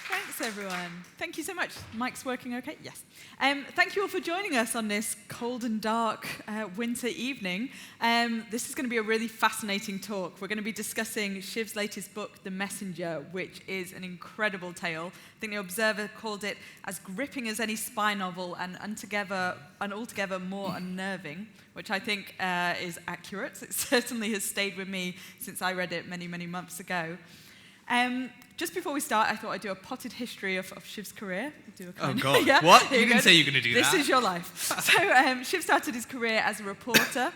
Thanks, everyone. Thank you so much. Mic's working okay? Yes. Thank you all for joining us on this cold and dark winter evening. This is going to be a really fascinating talk. We're going to be discussing Shiv's latest book, The Messenger, which is an incredible tale. I think The Observer called it as gripping as any spy novel and altogether more unnerving, which I think is accurate. It certainly has stayed with me since I read it many, many months ago. Just before we start, I thought I'd do a potted history of Shiv's career. Oh, God. Yeah, What? You didn't say you were going to do that. This is your life. So Shiv started his career as a reporter.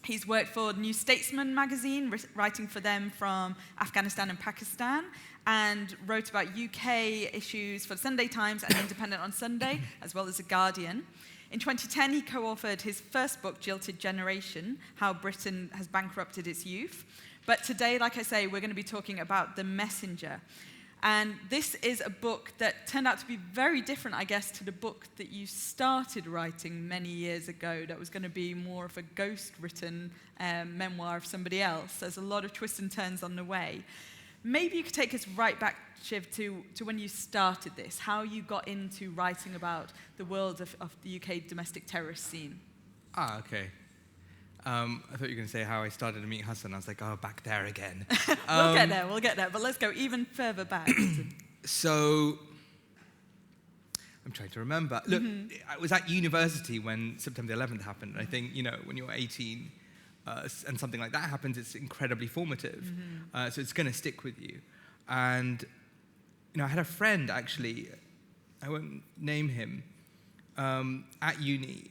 He's worked for New Statesman magazine, writing for them from Afghanistan and Pakistan, and wrote about UK issues for the Sunday Times and Independent on Sunday, as well as The Guardian. In 2010, he co-authored his first book, Jilted Generation, How Britain Has Bankrupted Its Youth. But today, like I say, we're going to be talking about The Messenger. And this is a book that turned out to be very different, I guess, to the book that you started writing many years ago that was going to be more of a ghost-written memoir of somebody else. There's a lot of twists and turns on the way. Maybe you could take us right back, Shiv, to when you started this, how you got into writing about the world of the UK domestic terrorist scene. Okay. I thought you were going to say how I started to meet Hassan. I was like, oh, back there again. We'll get there. But let's go even further back. So, I'm trying to remember. Look, I was at university when September 11th happened. I think, when you're 18 and something like that happens, it's incredibly formative. So it's going to stick with you. And, I had a friend, actually, I won't name him, at uni.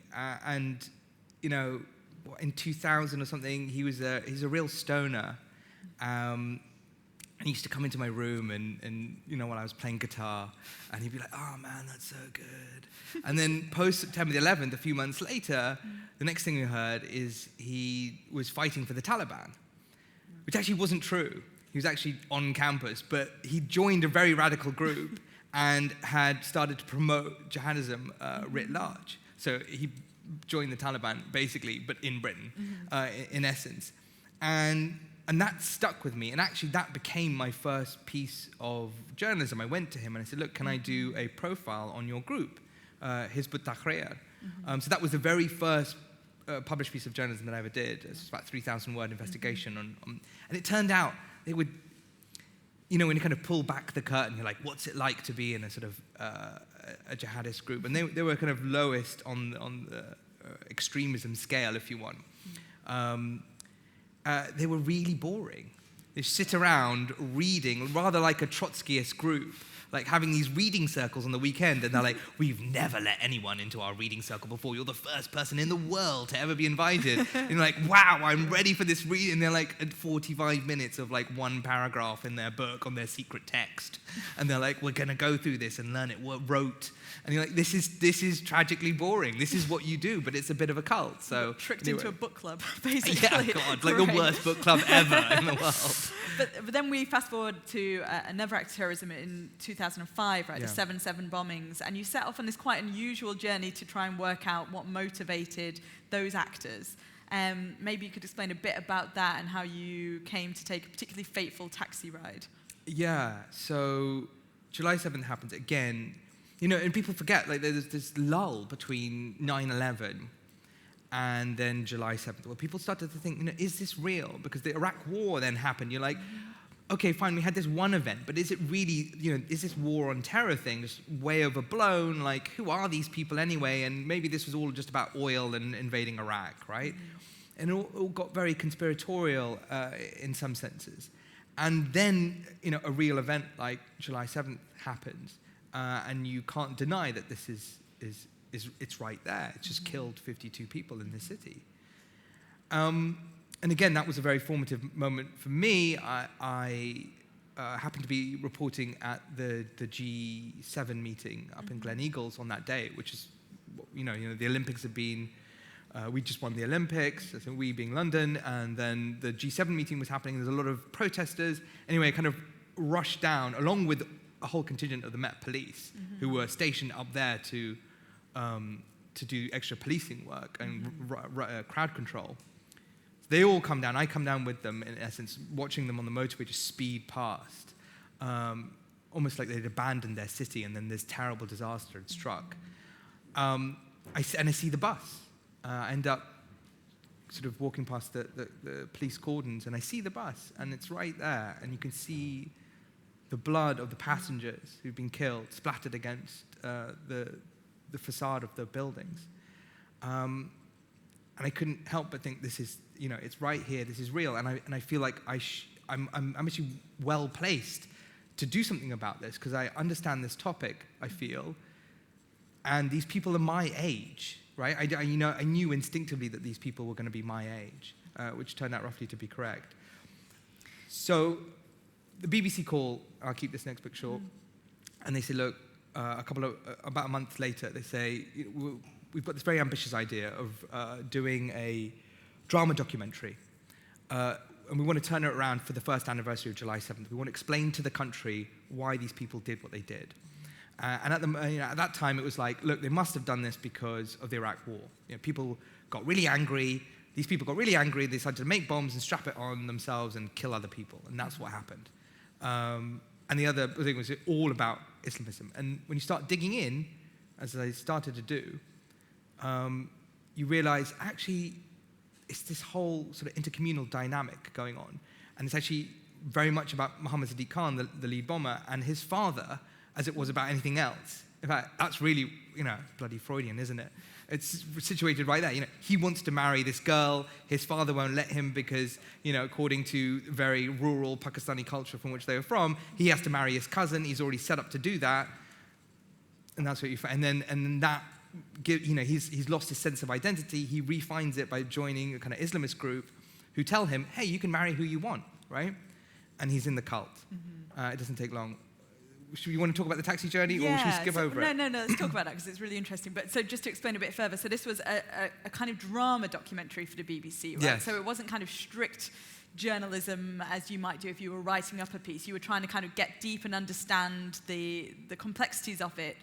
In 2000 or something, he's a real stoner. And he used to come into my room and while I was playing guitar, and he'd be like, oh man, that's so good. And then post-September the 11th, a few months later, the next thing we heard is he was fighting for the Taliban, which actually wasn't true. He was actually on campus, but he joined a very radical group and had started to promote jihadism writ large. So he joined the Taliban, basically, but in Britain, in essence. And that stuck with me. And actually, that became my first piece of journalism. I went to him and I said, look, can I do a profile on your group, Hizb ut-Tahrir? So that was the very first published piece of journalism that I ever did. It was about 3,000-word investigation. And it turned out they would, when you kind of pull back the curtain, you're like, what's it like to be in a sort of a jihadist group? And they were kind of lowest on the extremism scale, if you want. They were really boring. They sit around reading, rather like a Trotskyist group, like having these reading circles on the weekend, and they're like, we've never let anyone into our reading circle before. You're the first person in the world to ever be invited. And you're like, wow, I'm ready for this reading. And they're like at 45 minutes of like one paragraph in their book on their secret text. And they're like, we're going to go through this and learn it wrote. And you're like, this is tragically boring. This is what you do, but it's a bit of a cult. So tricked into a book club, basically. Yeah, God, like the worst book club ever in the world. But then we fast forward to another act of terrorism in 2005, right? Yeah. The 7/7 bombings, and you set off on this quite unusual journey to try and work out what motivated those actors. Maybe you could explain a bit about that and how you came to take a particularly fateful taxi ride. Yeah. So July 7th happened again. And people forget, like, there's this lull between 9/11 and then July 7th, where people started to think, is this real? Because the Iraq War then happened. You're like, okay, fine, we had this one event, but is it really, is this war on terror thing just way overblown? Like, who are these people anyway? And maybe this was all just about oil and invading Iraq, right? And it all got very conspiratorial in some senses. And then, a real event like July 7th happens. And you can't deny that this it's right there. It's just killed 52 people in the city. And again, that was a very formative moment for me. I happened to be reporting at the G7 meeting up in Glen Eagles on that day, which is, the Olympics have been. We just won the Olympics, so we being London, and then the G7 meeting was happening. There's a lot of protesters. Anyway, I kind of rushed down along with a whole contingent of the Met Police who were stationed up there to do extra policing work and crowd control. They all come down. I come down with them, in essence, watching them on the motorway just speed past, almost like they'd abandoned their city, and then this terrible disaster had struck. I see the bus. I end up sort of walking past the police cordons, and I see the bus, and it's right there, and you can see the blood of the passengers who've been killed splattered against the facade of the buildings. And I couldn't help but think, this is, it's right here, this is real, and I feel like I'm actually well placed to do something about this, because I understand this topic, I feel, and these people are my age, right? I knew instinctively that these people were going to be my age, which turned out roughly to be correct. So the BBC call, I'll keep this next bit short, and they say, look, about a month later, they say, we've got this very ambitious idea of doing a drama documentary, and we want to turn it around for the first anniversary of July 7th. We want to explain to the country why these people did what they did. And at that time, it was like, look, they must have done this because of the Iraq War. People got really angry. These people got really angry. They decided to make bombs and strap it on themselves and kill other people. And that's what happened. And the other thing was all about Islamism. And when you start digging in, as I started to do, you realize, actually, it's this whole sort of intercommunal dynamic going on. And it's actually very much about Muhammad Sadiq Khan, the lead bomber, and his father, as it was about anything else. In fact, that's really, bloody Freudian, isn't it? It's situated right there. He wants to marry this girl. His father won't let him because, according to very rural Pakistani culture from which they were from, he has to marry his cousin. He's already set up to do that. And that's what you find. And then that, he's lost his sense of identity. He refines it by joining a kind of Islamist group who tell him, hey, you can marry who you want, right? And he's in the cult. It doesn't take long. Should you want to talk about the taxi journey, or should we skip over it? No, let's talk about that, because it's really interesting. But so just to explain a bit further, so this was a kind of drama documentary for the BBC, right? Yes. So it wasn't kind of strict journalism as you might do if you were writing up a piece. You were trying to kind of get deep and understand the complexities of it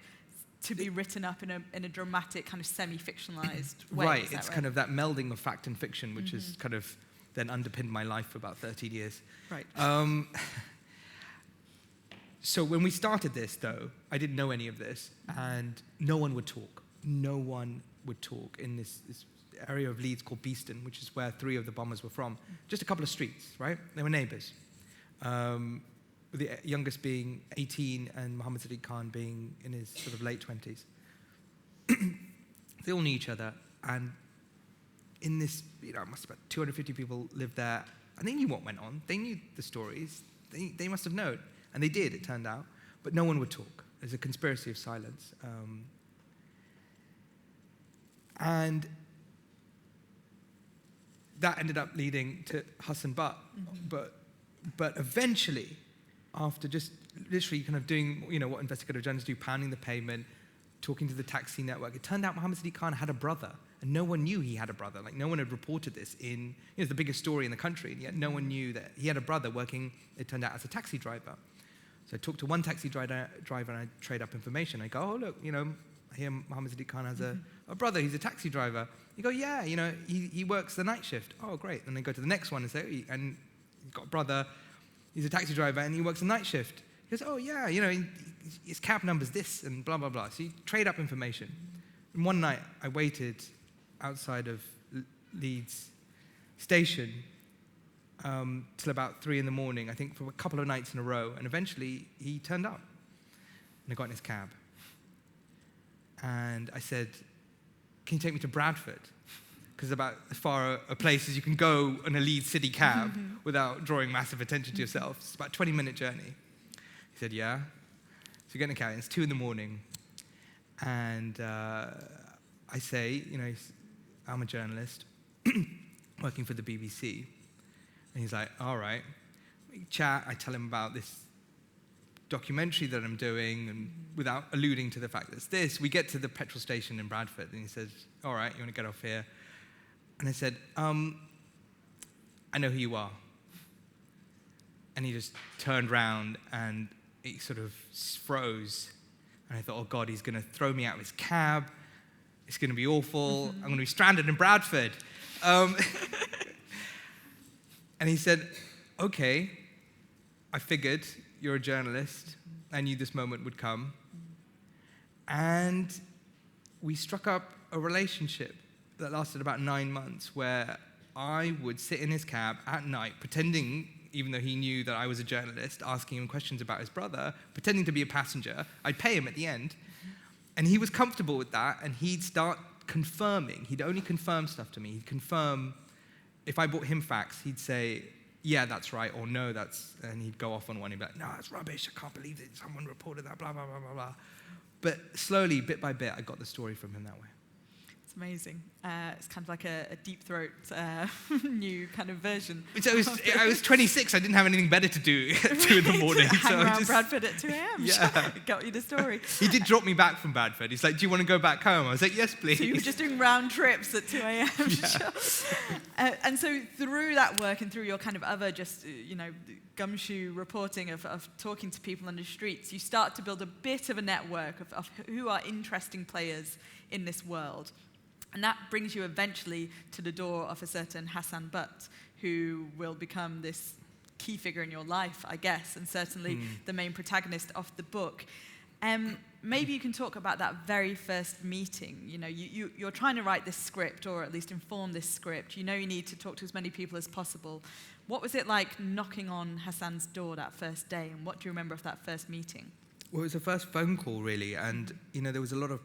to be written up in a dramatic, kind of semi-fictionalized way. Right, it's kind of that melding of fact and fiction, which has kind of then underpinned my life for about 13 years. Right. So when we started this, though, I didn't know any of this, and no one would talk. No one would talk in this area of Leeds called Beeston, which is where 3 of the bombers were from. Just a couple of streets, right? They were neighbors. The youngest being 18 and Muhammad Sadiq Khan being in his sort of late 20s. They all knew each other, and in this, must have about 250 people lived there, and they knew what went on. They knew the stories. They must have known. And they did, it turned out. But no one would talk. There's a conspiracy of silence. And that ended up leading to Hassan Butt. But eventually, after just literally kind of doing what investigative journalists do, pounding the pavement, talking to the taxi network, it turned out Muhammad Sadiq Khan had a brother. And no one knew he had a brother. Like, no one had reported this in, it's the biggest story in the country, and yet no one knew that he had a brother working, it turned out, as a taxi driver. So I talked to one taxi driver and I trade up information. I go, oh, look, I hear Muhammad Sadiq Khan has a brother, he's a taxi driver. You go, yeah, he works the night shift. Oh, great. Then they go to the next one and say, and he's got a brother, he's a taxi driver and he works the night shift. He goes, oh, yeah, his cab number's this and blah, blah, blah. So you trade up information. And one night I waited outside of Leeds station till about 3 a.m, I think, for a couple of nights in a row, and eventually he turned up, and I got in his cab, and I said, can you take me to Bradford? Because about as far a place as you can go in a Leeds city cab without drawing massive attention to yourself. It's about a 20-minute journey. He said, yeah. So we get in the cab, and it's 2 a.m, and I say, I'm a journalist working for the BBC. And he's like, all right. We chat, I tell him about this documentary that I'm doing, and without alluding to the fact that it's this, we get to the petrol station in Bradford, and he says, all right, you want to get off here? And I said, I know who you are. And he just turned around, and he sort of froze. And I thought, oh God, he's going to throw me out of his cab. It's going to be awful. I'm going to be stranded in Bradford. And he said, okay, I figured you're a journalist. I knew this moment would come. And we struck up a relationship that lasted about 9 months, where I would sit in his cab at night, pretending, even though he knew that I was a journalist, asking him questions about his brother, pretending to be a passenger. I'd pay him at the end. And he was comfortable with that, and he'd start confirming. He'd only confirm stuff to me. He'd confirm, if I brought him facts, he'd say, yeah, that's right, or no, that's, and he'd go off on one, he'd be like, no, that's rubbish, I can't believe it, someone reported that, blah, blah, blah, blah, blah. But slowly, bit by bit, I got the story from him that way. It's amazing. It's kind of like a deep throat, new kind of version. So I was 26. I didn't have anything better to do at 2 in the morning. Hang so around Bradford at 2 a.m. Yeah. Got you the story. He did drop me back from Bradford. He's like, do you want to go back home? I was like, yes, please. So you were just doing round trips at 2 a.m. Yeah. And so through that work and through your kind of other just, gumshoe reporting of talking to people on the streets, you start to build a bit of a network of who are interesting players in this world. And that brings you eventually to the door of a certain Hassan Butt, who will become this key figure in your life, I guess, and certainly the main protagonist of the book. Maybe you can talk about that very first meeting. You're trying to write this script, or at least inform this script. You need to talk to as many people as possible. What was it like knocking on Hassan's door that first day, and what do you remember of that first meeting? Well, it was the first phone call, really, and, there was a lot of,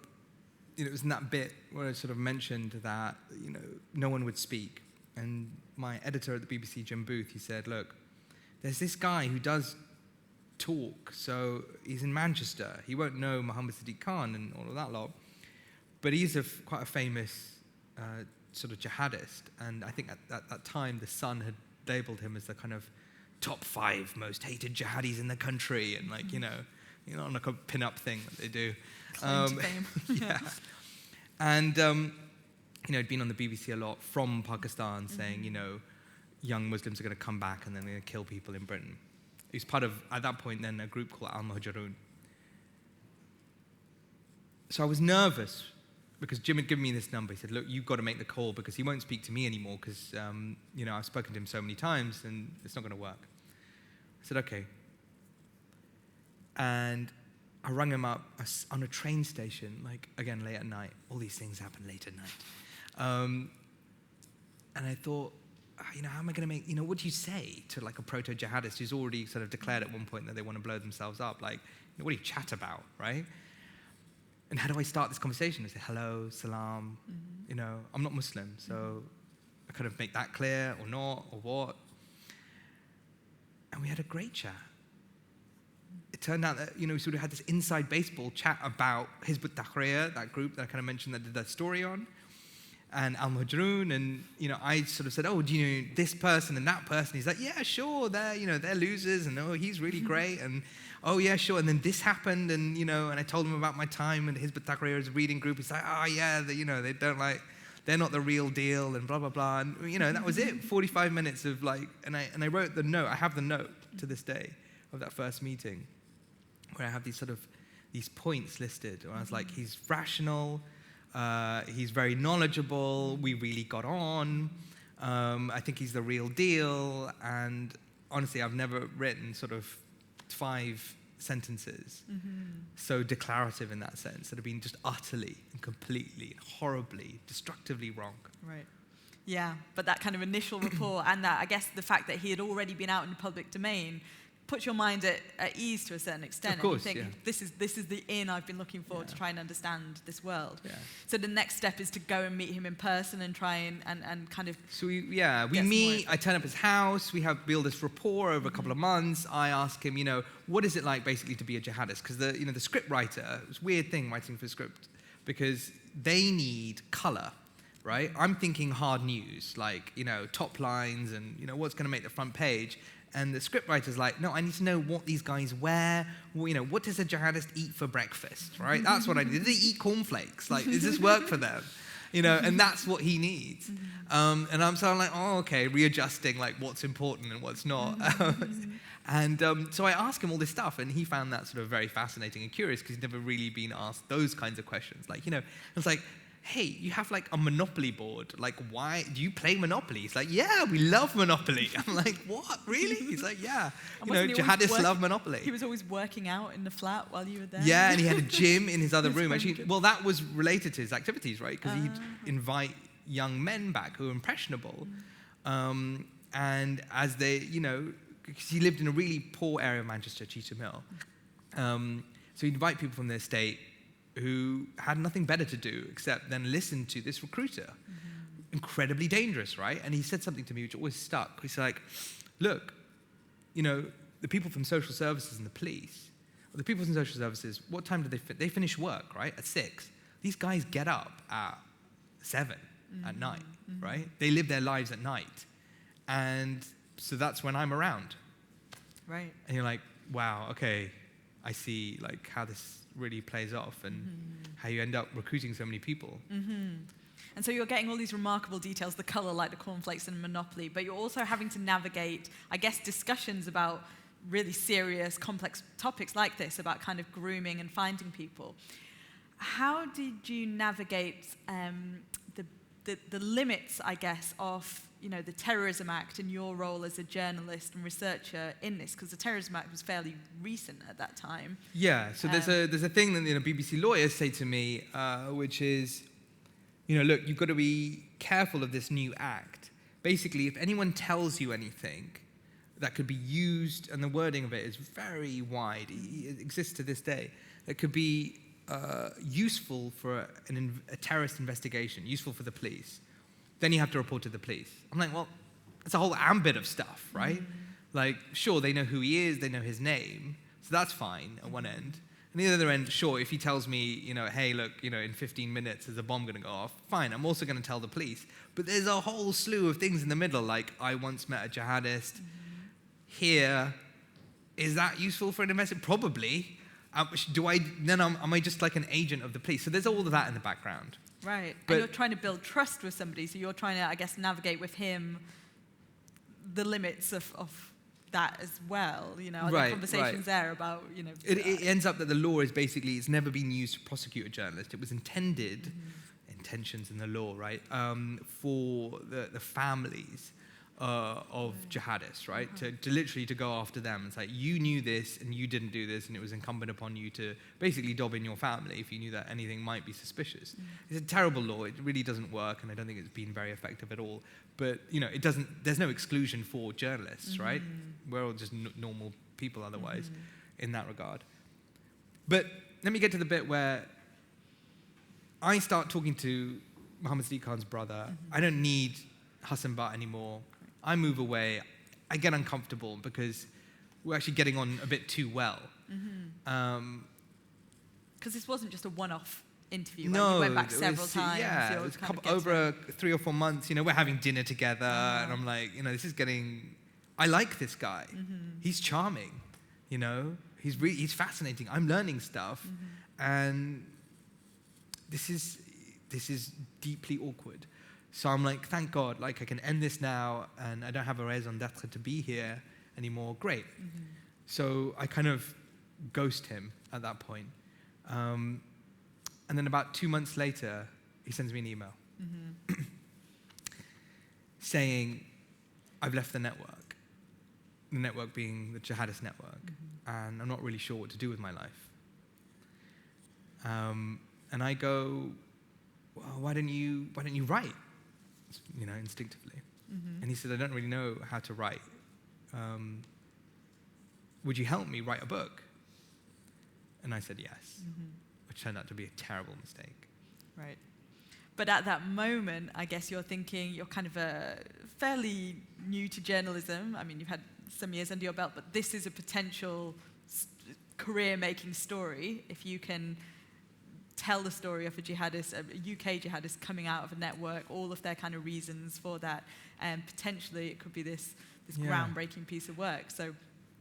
it was in that bit where I sort of mentioned that, no one would speak. And my editor at the BBC, Jim Booth, he said, look, there's this guy who does talk, so he's in Manchester. He won't know Muhammad Sadiq Khan and all of that lot, but he's quite a famous sort of jihadist. And I think at that time, The Sun had labeled him as the kind of top 5 most hated jihadis in the country, and like, like a pin-up thing that they do. Claim to fame. Yeah. And, he'd been on the BBC a lot from Pakistan saying, young Muslims are going to come back and then they're going to kill people in Britain. He was part of, at that point then, a group called Al-Muhajirun. So I was nervous because Jim had given me this number. He said, look, you've got to make the call because he won't speak to me anymore because, I've spoken to him so many times and it's not going to work. I said, okay. And I rang him up on a train station, like, again, late at night. All these things happen late at night. And I thought, how am I going to make, what do you say to like a proto-jihadist who's already sort of declared at one point that they want to blow themselves up? Like, what do you chat about, right? And how do I start this conversation? I say, hello, salam, I'm not Muslim, so I kind of make that clear or not, or what. And we had a great chat. It turned out that, we sort of had this inside baseball chat about Hizb ut-Tahrir, that group that I kind of mentioned that did that story on, and Al-Muhajirun, and, I sort of said, oh, do you know this person and that person? He's like, yeah, sure, they're losers, and oh, he's really great, and oh, yeah, sure, and then this happened, and, and I told him about my time in Hizb ut-Tahrir as a reading group. He's like, oh, yeah, they don't like, they're not the real deal, and blah, blah, blah, and, that was it, 45 minutes of like, and I wrote the note, I have the note to this day of that first meeting, where I have these points listed, where I was like, he's rational, he's very knowledgeable, we really got on, I think he's the real deal, and honestly, I've never written sort of 5 sentences so declarative in that sense, that have been just utterly and completely, horribly, destructively wrong. Right. Yeah, but that kind of initial rapport and that, I guess, the fact that he had already been out in the public domain puts your mind at ease to a certain extent. Of course, and you think, this is the in I've been looking for to try and understand this world. Yeah. So the next step is to go and meet him in person and try and kind of... So we meet, I turn up at his house, we build this rapport over a couple of months. I ask him, what is it like basically to be a jihadist? Because the script writer, it's a weird thing writing for a script, because they need color. Right? I'm thinking hard news, like, top lines and, what's going to make the front page. And the scriptwriter's like, no, I need to know what these guys wear. Well, what does a jihadist eat for breakfast, right? That's what I need. Do they eat cornflakes? Like, does this work for them? And that's what he needs. And I'm like, oh, okay, readjusting, like, what's important and what's not. So I asked him all this stuff, and he found that sort of very fascinating and curious, because he'd never really been asked those kinds of questions. Like, it's like, hey, you have like a Monopoly board. Like, why do you play Monopoly? He's like, yeah, we love Monopoly. I'm like, what, really? He's like, yeah. Jihadists love Monopoly. He was always working out in the flat while you were there. Yeah, and he had a gym in his other room. Actually, well, that was related to his activities, right? Because he'd invite young men back who were impressionable. And as they, because he lived in a really poor area of Manchester, Cheetham Hill. So he'd invite people from their estate who had nothing better to do except then listen to this recruiter. Incredibly dangerous, right? And he said something to me which always stuck. He's like, look, the people from social services and the police, or the people from social services, what time do they finish work, right? At 6. These guys get up at 7 at night, right? They live their lives at night. And so that's when I'm around. Right. And you're like, wow, okay, I see like how this really plays off and how you end up recruiting so many people. And so you're getting all these remarkable details, the color like the cornflakes in Monopoly, but you're also having to navigate, I guess, discussions about really serious, complex topics like this, about kind of grooming and finding people. How did you navigate the limits, I guess, of the Terrorism Act and your role as a journalist and researcher in this? Because the Terrorism Act was fairly recent at that time. Yeah, so there's a thing that BBC lawyers say to me, which is, look, you've got to be careful of this new act. Basically, if anyone tells you anything that could be used, and the wording of it is very wide, it exists to this day, that could be useful for a terrorist investigation, useful for the police, then you have to report to the police. I'm like, well, it's a whole ambit of stuff, right? Like, sure, they know who he is, they know his name, so that's fine at one end. And the other end, sure, if he tells me, hey, look, in 15 minutes there's a bomb going to go off, fine, I'm also going to tell the police. But there's a whole slew of things in the middle, like I once met a jihadist here. Is that useful for an investigation? Probably. Am I just like an agent of the police? So there's all of that in the background. Right. And you're trying to build trust with somebody, so you're trying to, I guess, navigate with him the limits of that as well. Are there conversations there about, It ends up that the law is basically, it's never been used to prosecute a journalist. It was intended, intentions in the law, right, for the families of jihadists, right? To literally to go after them. It's like, you knew this and you didn't do this, and it was incumbent upon you to basically dob in your family if you knew that anything might be suspicious. It's a terrible law. It really doesn't work, and I don't think it's been very effective at all. But, it doesn't, there's no exclusion for journalists, right? We're all just normal people otherwise in that regard. But let me get to the bit where I start talking to Muhammad Sadiq Khan's brother. I don't need Hassan Butt anymore. I move away. I get uncomfortable because we're actually getting on a bit too well. Because this wasn't just a one-off interview. No, you went back several times. Yeah, it was over 3 or 4 months. We're having dinner together, and I'm like, this is getting. I like this guy. He's charming. He's fascinating. I'm learning stuff, and this is deeply awkward. So I'm like, thank God, like I can end this now, and I don't have a raison d'être to be here anymore. Great. So I kind of ghost him at that point. And then about 2 months later, he sends me an email saying, I've left the network being the jihadist network, and I'm not really sure what to do with my life. And I go, well, why don't you write? Instinctively. And he said, I don't really know how to write. Would you help me write a book? And I said yes, which turned out to be a terrible mistake. Right. But at that moment, I guess you're thinking, you're kind of fairly new to journalism. I mean, you've had some years under your belt, but this is a potential career-making story if you can tell the story of a jihadist, a UK jihadist coming out of a network, all of their kind of reasons for that, and potentially it could be this groundbreaking piece of work. So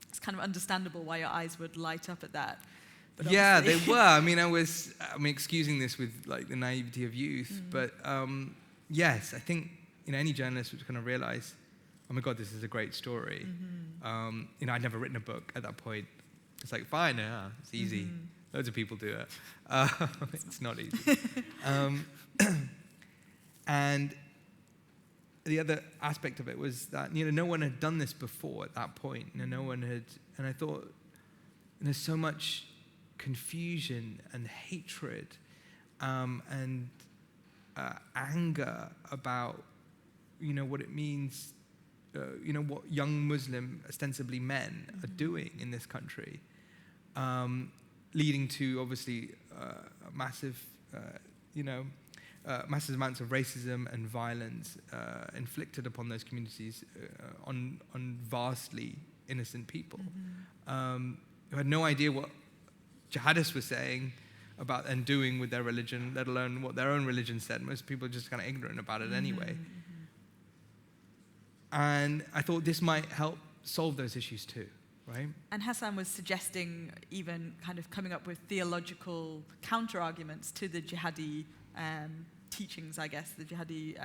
it's kind of understandable why your eyes would light up at that. But yeah, they were. I mean, I'm excusing this with like the naivety of youth, but yes, I think any journalist would kind of realize, oh my God, this is a great story. I'd never written a book at that point. It's like, fine, yeah, it's easy. Loads of people do it. It's not easy. And the other aspect of it was that, no one had done this before at that point. No one had, and I thought, there's so much confusion and hatred and anger about, what it means, what young Muslim, ostensibly men, are doing in this country, leading to, obviously, massive amounts of racism and violence inflicted upon those communities on vastly innocent people who had no idea what jihadists were saying about and doing with their religion, let alone what their own religion said. Most people are just kind of ignorant about it anyway. And I thought this might help solve those issues too, right? And Hassan was suggesting even kind of coming up with theological counter-arguments to the jihadi teachings, I guess, the jihadi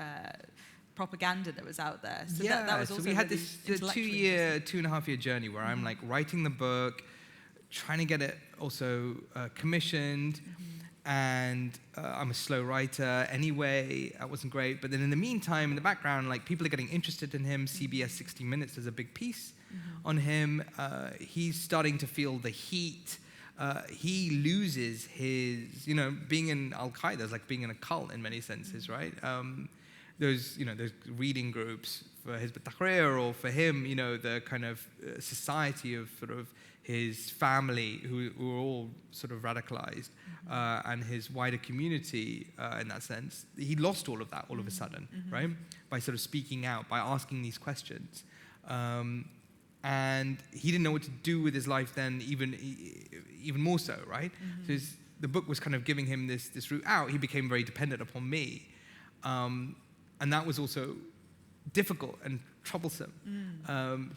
propaganda that was out there. So that was also so we had really this 2.5 year journey where I'm like writing the book, trying to get it also commissioned, and I'm a slow writer anyway. That wasn't great. But then in the meantime, in the background, like people are getting interested in him. CBS 60 Minutes does a big piece on him. He's starting to feel the heat. He loses his, being in Al-Qaeda is like being in a cult in many senses, right? Those reading groups for Hizb ut-Tahrir, or for him, the kind of society of sort of his family who were all sort of radicalized, and his wider community in that sense. He lost all of that all of a sudden, right? By sort of speaking out, by asking these questions. And he didn't know what to do with his life then, even more so, right? So the book was kind of giving him this route out. He became very dependent upon me. And that was also difficult and troublesome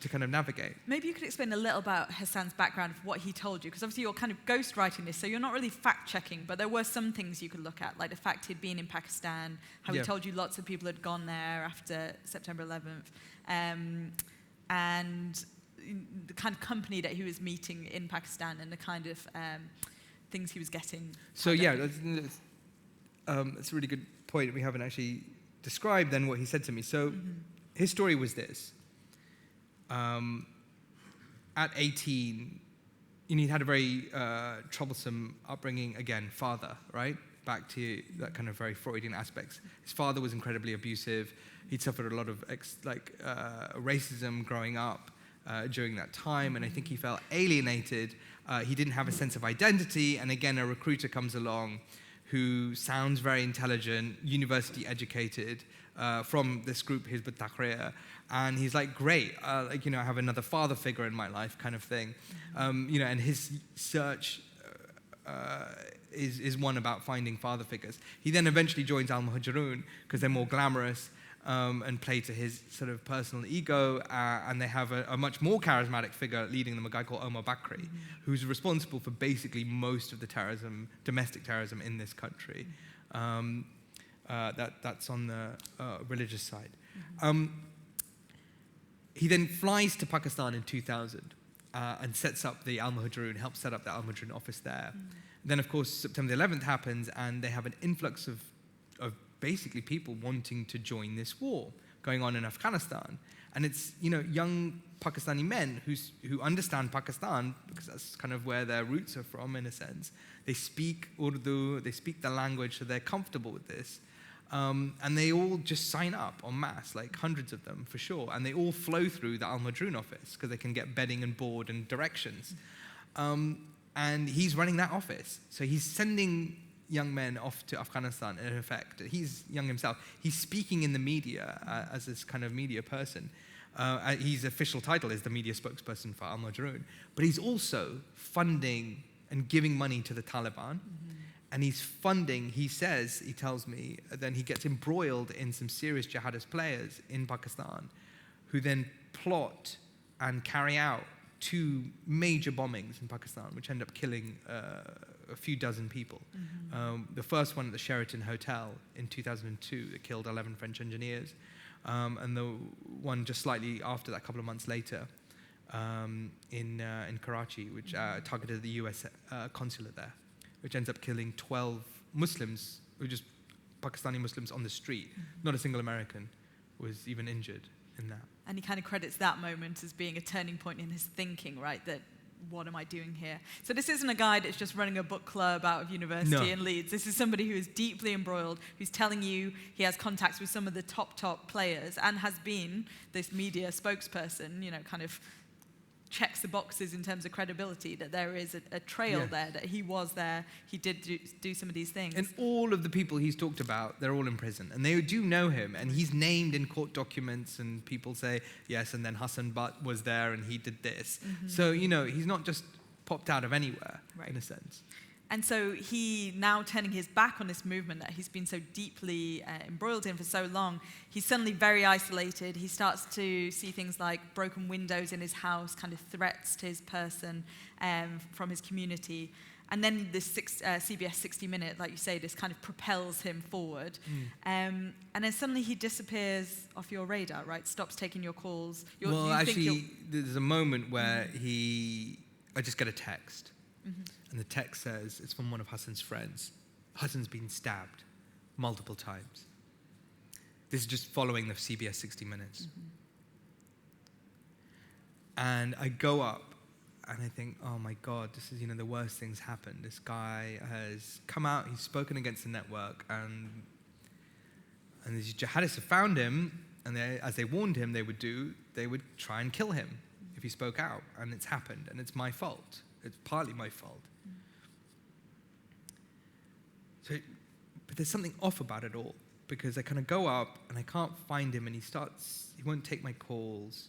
to kind of navigate. Maybe you could explain a little about Hassan's background, of what he told you, because obviously you're kind of ghostwriting this, so you're not really fact-checking, but there were some things you could look at, like the fact he'd been in Pakistan, how he told you lots of people had gone there after September 11th, and the kind of company that he was meeting in Pakistan and the kind of things he was getting. So that's a really good point. We haven't actually described then what he said to me. So his story was this. At 18, he'd had a very troublesome upbringing. Again, father, right? Back to that kind of very Freudian aspects. His father was incredibly abusive. He'd suffered a lot of racism growing up during that time, and I think he felt alienated. He didn't have a sense of identity, and again, a recruiter comes along who sounds very intelligent, university educated, from this group, Hizb ut-Tahrir, and he's like, great, I have another father figure in my life, kind of thing, and his search is one about finding father figures. He then eventually joins Al-Muhajirun because they're more glamorous and play to his sort of personal ego, and they have a much more charismatic figure leading them, a guy called Omar Bakri, who's responsible for basically most of the terrorism, domestic terrorism in this country. That's on the religious side. He then flies to Pakistan in 2000 and sets up the Al-Muhajirun, helps set up the Al-Muhajirun office there. Then, of course, September the 11th happens, and they have an influx of basically people wanting to join this war going on in Afghanistan. And it's, young Pakistani men who understand Pakistan, because that's kind of where their roots are from, in a sense. They speak Urdu, they speak the language, so they're comfortable with this. And they all just sign up en masse, like hundreds of them for sure. And they all flow through the Al-Muhajirun office because they can get bedding and board and directions. And he's running that office. So he's sending young men off to Afghanistan, in effect. He's young himself. He's speaking in the media as this kind of media person. His official title is the media spokesperson for Al-Muhajirun. But he's also funding and giving money to the Taliban. And he's funding, he tells me, then he gets embroiled in some serious jihadist players in Pakistan who then plot and carry out 2 major bombings in Pakistan, which end up killing a few dozen people. The first one at the Sheraton Hotel in 2002 that killed 11 French engineers, and the one just slightly after that, a couple of months later, in Karachi, which targeted the US consulate there, which ends up killing 12 Muslims, who just Pakistani Muslims on the street. Not a single American was even injured in that. And he kind of credits that moment as being a turning point in his thinking, right? That, what am I doing here? So this isn't a guy that's just running a book club out of university in Leeds. This is somebody who is deeply embroiled, who's telling you he has contacts with some of the top players and has been this media spokesperson, you know, kind of checks the boxes in terms of credibility, that there is a trail there, that he was there, he did do some of these things. And all of the people he's talked about, they're all in prison. And they do know him. And he's named in court documents, and people say, yes, and then Hassan Butt was there and he did this. So, you know, he's not just popped out of anywhere, in a sense. And so he, now turning his back on this movement that he's been so deeply embroiled in for so long, he's suddenly very isolated. He starts to see things like broken windows in his house, kind of threats to his person from his community. And then this CBS 60 Minute, like you say, this kind of propels him forward. And then suddenly he disappears off your radar, right? Stops taking your calls. There's a moment where I just get a text. And the text says, it's from one of Hassan's friends. Hassan's been stabbed multiple times. This is just following the CBS 60 Minutes. And I go up and I think, oh my God, this is, you know, the worst things happened. This guy has come out, he's spoken against the network, and these jihadists have found him, and as they warned him they would try and kill him if he spoke out. And it's happened, and it's my fault. It's partly my fault. But there's something off about it all, because I kind of go up and I can't find him, and he won't take my calls.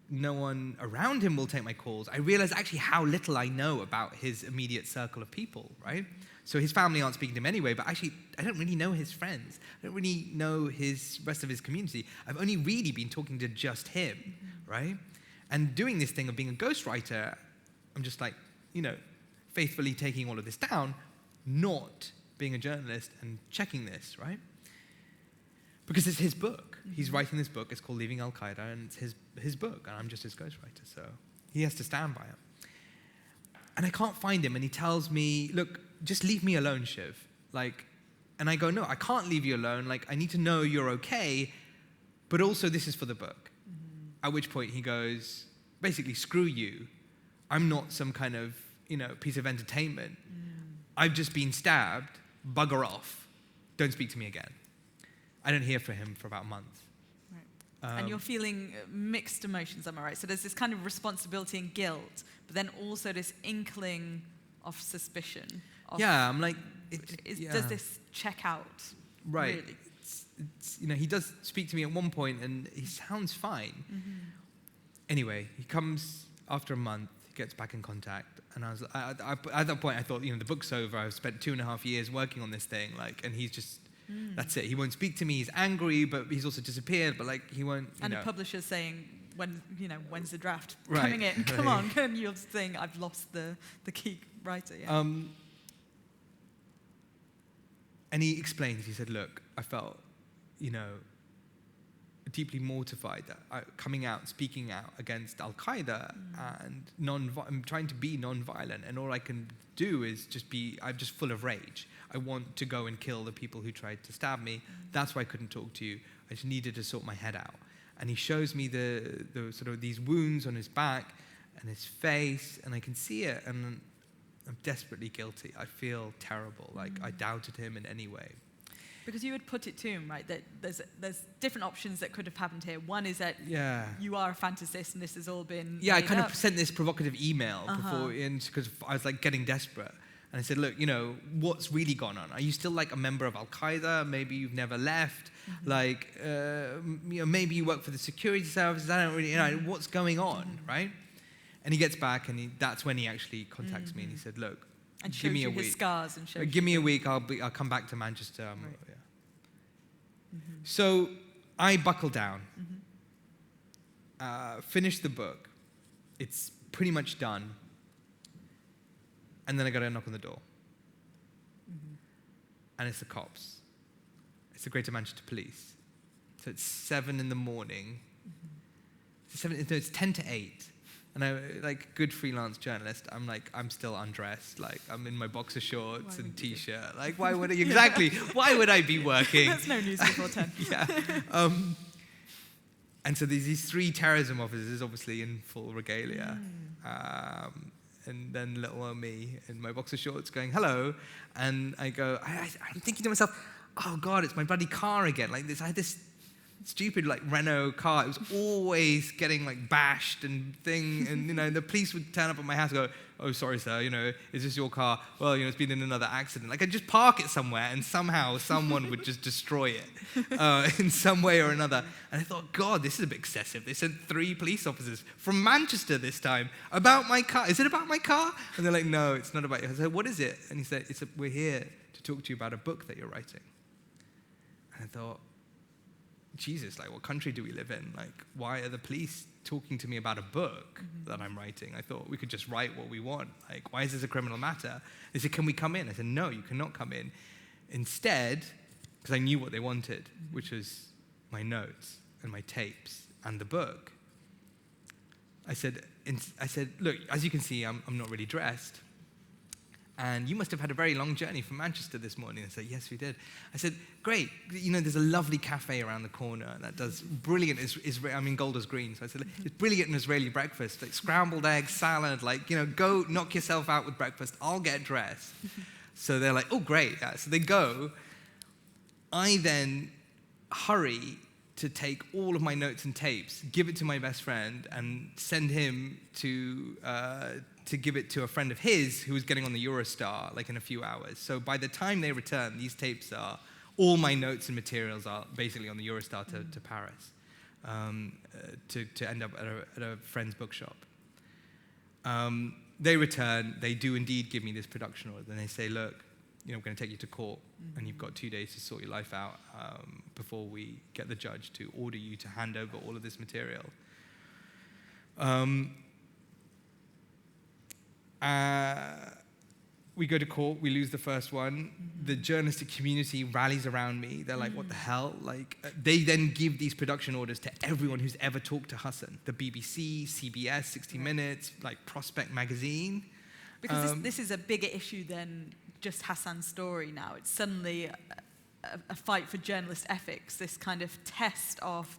No one around him will take my calls. I realize actually how little I know about his immediate circle of people, right? So his family aren't speaking to him anyway, but actually I don't really know his friends. I don't really know his rest of his community. I've only really been talking to just him, right? And doing this thing of being a ghostwriter, I'm just like, you know, faithfully taking all of this down, not being a journalist and checking this, right? Because it's his book. He's writing this book. It's called Leaving Al-Qaeda, and it's his book, and I'm just his ghostwriter, so he has to stand by it. And I can't find him, and he tells me, look, just leave me alone, Shiv. And I go, no, I can't leave you alone. I need to know you're okay, but also this is for the book. At which point he goes, basically, screw you. I'm not some kind of, you know, piece of entertainment. I've just been stabbed. Bugger off. Don't speak to me again. I don't hear from him for about a month. Right. And you're feeling mixed emotions, am I right? So there's this kind of responsibility and guilt, but then also this inkling of suspicion. I'm like... Does this check out? Right. Really? It's, you know, he does speak to me at one point, and he sounds fine. Anyway, he comes after a month, he gets back in contact, and I was at that point I thought, you know, the book's over. I've spent 2.5 years working on this thing, and he's just that's it. He won't speak to me. He's angry, but he's also disappeared. But he won't. And the publisher's saying, when's the draft coming in? Come on, and you're saying I've lost the key writer. Yeah. And he explains. He said, look, I felt, you know, deeply mortified that coming out, speaking out against Al-Qaeda, and I'm trying to be non-violent, and all I can do is I'm just full of rage. I want to go and kill the people who tried to stab me. That's why I couldn't talk to you. I just needed to sort my head out. And he shows me the sort of these wounds on his back and his face, and I can see it, and I'm desperately guilty. I feel terrible, I doubted him in any way. Because you would put it to him, right, that there's different options that could have happened here. One is that you are a fantasist and this has all been I kind of sent this provocative email before, because I was getting desperate. And I said, look, you know, what's really gone on? Are you still a member of Al-Qaeda? Maybe you've never left. You know, maybe you work for the security services. I don't really, you know, what's going on, right? And he gets back, and that's when he actually contacts me, and he said, look, and give me a week. His scars and shows give me a week. I'll come back to Manchester. So I buckle down, finish the book. It's pretty much done. And then I got a knock on the door. And it's the cops. It's the Greater Manchester Police. So it's 7 in the morning. It's 10 to 8. And I, like good freelance journalist, I'm still undressed. Like, I'm in my boxer shorts and t-shirt. Like, why would I, exactly, why would I be working? That's no news before 10. Yeah. And so there's these 3 terrorism officers, obviously in full regalia. And then little old me in my boxer shorts going, hello. And I go, I'm thinking to myself, oh God, it's my bloody car again. Like this, I had this stupid like Renault car. It was always getting like bashed and thing. And, the police would turn up at my house and go, oh, sorry, sir, is this your car? Well, it's been in another accident. Like I'd just park it somewhere and somehow someone would just destroy it in some way or another. And I thought, God, this is a bit excessive. They sent 3 police officers from Manchester this time about my car. Is it about my car? And they're like, no, it's not about you. I said, what is it? And he said, we're here to talk to you about a book that you're writing. And I thought, Jesus, like what country do we live in? Like, why are the police talking to me about a book that I'm writing? I thought we could just write what we want. Like, why is this a criminal matter? They said, can we come in? I said, no, you cannot come in. Instead, because I knew what they wanted, which was my notes and my tapes and the book. I said, look, as you can see, I'm not really dressed. And you must have had a very long journey from Manchester this morning. I said, yes, we did. I said, great. there's a lovely cafe around the corner that does brilliant Golders Green. So I said, it's brilliant Israeli breakfast, like scrambled eggs, salad, go knock yourself out with breakfast. I'll get dressed. So they're like, oh, great. Yeah. So they go. I then hurry to take all of my notes and tapes, give it to my best friend, and send him to give it to a friend of his who was getting on the Eurostar, like in a few hours. So by the time they return, these tapes all my notes and materials are basically on the Eurostar to Paris, to end up at a friend's bookshop. They return, they do indeed give me this production order, and they say, look, we're going to take you to court, and you've got 2 days to sort your life out before we get the judge to order you to hand over all of this material. We go to court, we lose the first one. The journalistic community rallies around me. They're like, what the hell? They then give these production orders to everyone who's ever talked to Hassan. The BBC, CBS, 60 Minutes, Prospect Magazine. Because this is a bigger issue than just Hassan's story now. It's suddenly a fight for journalist ethics, this kind of test of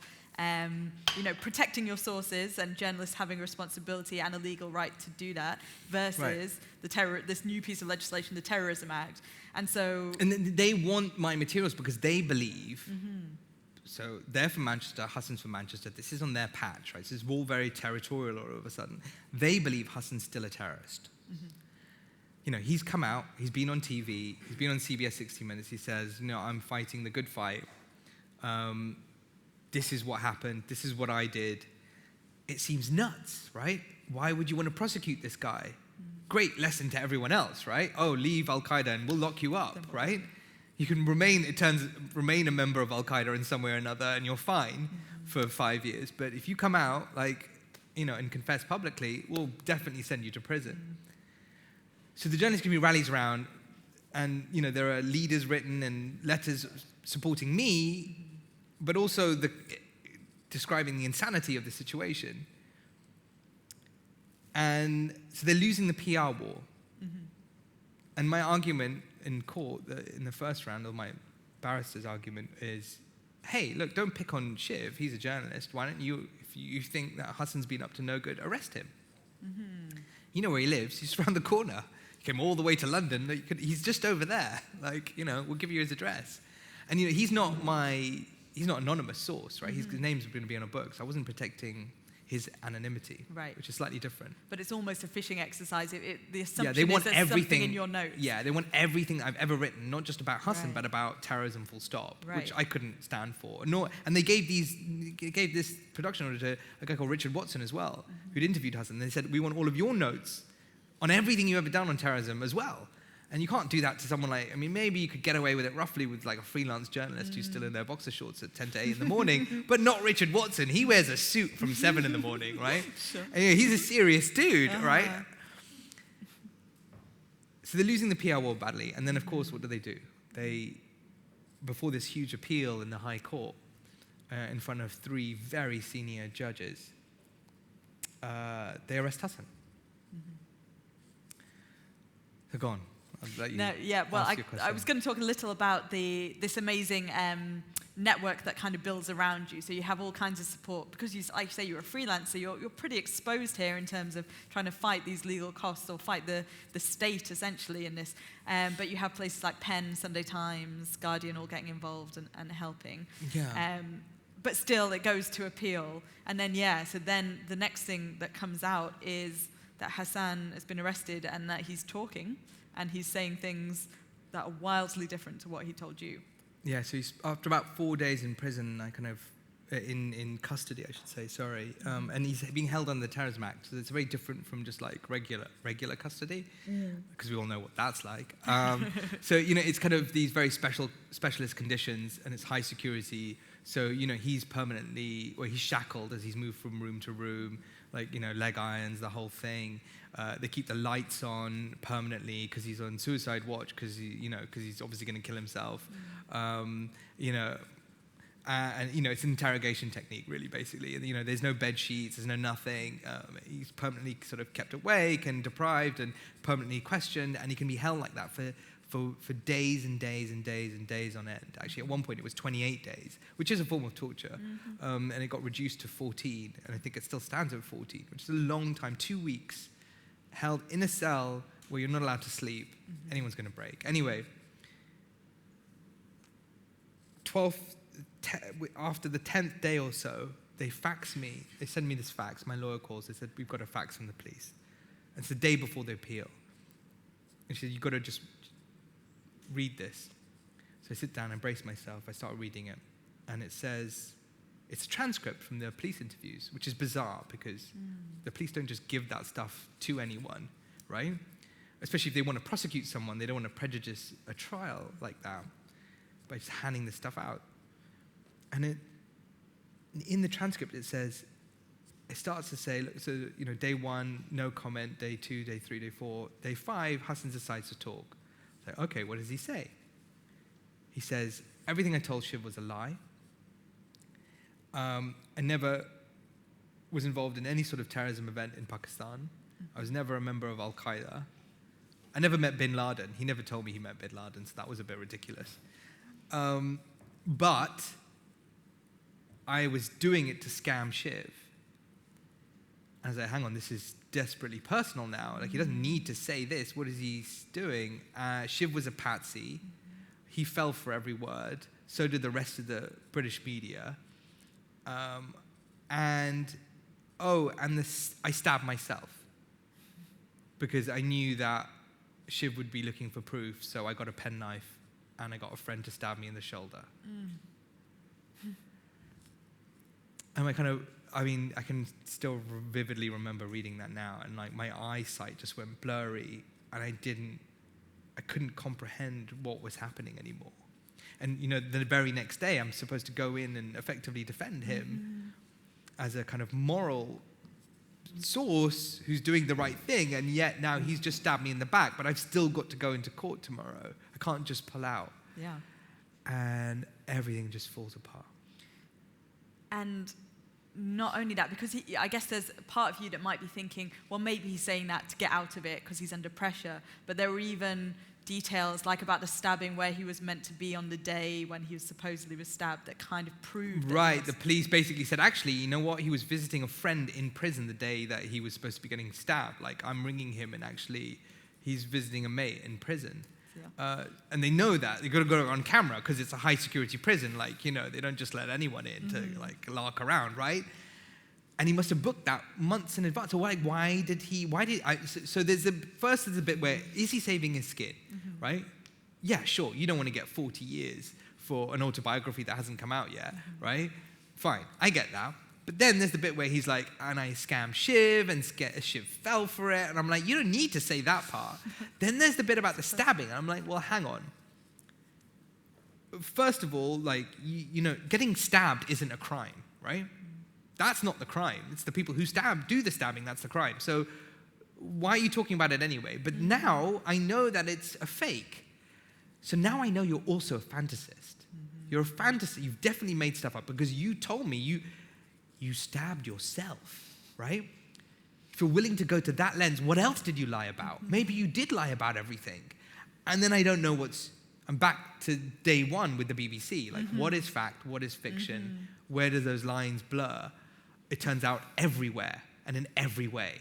protecting your sources and journalists having a responsibility and a legal right to do that versus this new piece of legislation, the Terrorism Act. And they want my materials because they believe, so they're from Manchester, Hassan's from Manchester, this is on their patch, right? So this is all very territorial all of a sudden. They believe Hassan's still a terrorist. He's come out, he's been on TV, he's been on CBS 60 Minutes, he says, I'm fighting the good fight. This is what happened, this is what I did. It seems nuts, right? Why would you want to prosecute this guy? Great lesson to everyone else, right? Oh, leave Al-Qaeda and we'll lock you up, right? You can remain a member of Al-Qaeda in some way or another and you're fine for 5 years. But if you come out, and confess publicly, we'll definitely send you to prison. So the journalist community rallies around, and there are leaders written and letters supporting me, but also describing the insanity of the situation. And so they're losing the PR war. And my argument in court, in the first round, or my barrister's argument is, hey, look, don't pick on Shiv. He's a journalist. Why don't you, if you think that Hassan's been up to no good, arrest him. You know where he lives. He's around the corner. He came all the way to London. He's just over there. We'll give you his address. And he's not an anonymous source, right? His name's going to be on a book, so I wasn't protecting his anonymity, which is slightly different. But it's almost a phishing exercise. The assumption they want is there's something in your notes. Yeah, they want everything I've ever written, not just about Hassan, but about terrorism full stop, which I couldn't stand for. And they gave this production order to a guy called Richard Watson as well, who'd interviewed Hassan. They said, we want all of your notes on everything you've ever done on terrorism as well. And you can't do that to someone maybe you could get away with it roughly with a freelance journalist who's still in their boxer shorts at 10 to 8 in the morning, but not Richard Watson. He wears a suit from 7 in the morning, right? Sure. And, he's a serious dude, right? So they're losing the PR war badly. And then, of course, what do? Before this huge appeal in the High Court, in front of 3 very senior judges, they arrest Hassan. So go on. I'll let you ask your question. I was going to talk a little about this amazing network that kind of builds around you. So you have all kinds of support because, like you say, you're a freelancer. You're pretty exposed here in terms of trying to fight these legal costs or fight the state essentially in this. But you have places like Penn, Sunday Times, Guardian all getting involved and helping. Yeah. But still, it goes to appeal. And then, so then the next thing that comes out is that Hassan has been arrested and that he's talking and he's saying things that are wildly different to what he told you. Yeah, so after about 4 days in prison, I kind of, in custody, I should say, sorry, and he's being held under the Terrorism Act, so it's very different from just like regular custody, because we all know what that's like. So, it's kind of these very specialist conditions, and it's high security, so, he's permanently, he's shackled as he's moved from room to room, like, leg irons, the whole thing. They keep the lights on permanently because he's on suicide watch because he's obviously going to kill himself. And it's an interrogation technique, really, basically. And, there's no bed sheets, there's no nothing. He's permanently sort of kept awake and deprived and permanently questioned, and he can be held like that for days and days and days and days on end. Actually, at one point it was 28 days, which is a form of torture, and it got reduced to 14, and I think it still stands at 14, which is a long time, 2 weeks, held in a cell where you're not allowed to sleep. Anyone's going to break. Anyway, after the 10th day or so, they send me this fax, my lawyer calls, they said, we've got a fax from the police. And it's the day before the appeal. And she said, you've got to just read this. So I sit down, I brace myself, I start reading it. And it says, it's a transcript from the police interviews, which is bizarre because the police don't just give that stuff to anyone, right? Especially if they want to prosecute someone, they don't want to prejudice a trial like that by just handing this stuff out. And in the transcript it says, it starts to say, look, so, day 1, no comment, day 2, day 3, day 4, day 5, Hassan decides to talk. So, okay, what does he say? He says, everything I told Shiv was a lie. I never was involved in any sort of terrorism event in Pakistan. I was never a member of Al-Qaeda. I never met bin Laden. He never told me he met bin Laden, so that was a bit ridiculous. But I was doing it to scam Shiv. And I was like, hang on, this is desperately personal now. Like, he doesn't need to say this. What is he doing? Shiv was a patsy. He fell for every word. So did the rest of the British media. I stabbed myself because I knew that Shiv would be looking for proof, so I got a penknife and I got a friend to stab me in the shoulder. And I can still vividly remember reading that now, and like my eyesight just went blurry, and I couldn't comprehend what was happening anymore. And the very next day, I'm supposed to go in and effectively defend him as a kind of moral source who's doing the right thing, and yet now he's just stabbed me in the back, but I've still got to go into court tomorrow. I can't just pull out. Yeah. And everything just falls apart. And not only that, because I guess there's a part of you that might be thinking, well, maybe he's saying that to get out of it because he's under pressure. But there were even details, like about the stabbing, where he was meant to be on the day when he supposedly was stabbed, that kind of proved. Right, the police basically said, actually, you know what? He was visiting a friend in prison the day that he was supposed to be getting stabbed. Like, I'm ringing him, and actually, he's visiting a mate in prison. Yeah. And they know that. They've got to go on camera because it's a high-security prison. Like, they don't just let anyone in to, like, lark around, right? And he must have booked that months in advance. So, so there's a bit where, is he saving his skin, right? Yeah, sure, you don't want to get 40 years for an autobiography that hasn't come out yet, right? Fine, I get that. But then there's the bit where he's like, and I scammed Shiv, and Shiv fell for it. And I'm like, you don't need to say that part. Then there's the bit about the stabbing. And I'm like, well, hang on. First of all, like, getting stabbed isn't a crime, right? That's not the crime. It's the people who do the stabbing, that's the crime. So why are you talking about it anyway? But now I know that it's a fake. So now I know you're also a fantasist. You're a fantasist. You've definitely made stuff up because you told me you stabbed yourself, right? if you're willing to go to that lens, what else did you lie about? Maybe you did lie about everything. And then I don't know I'm back to day one with the BBC. Like, what is fact? What is fiction? Where do those lines blur? It turns out everywhere and in every way.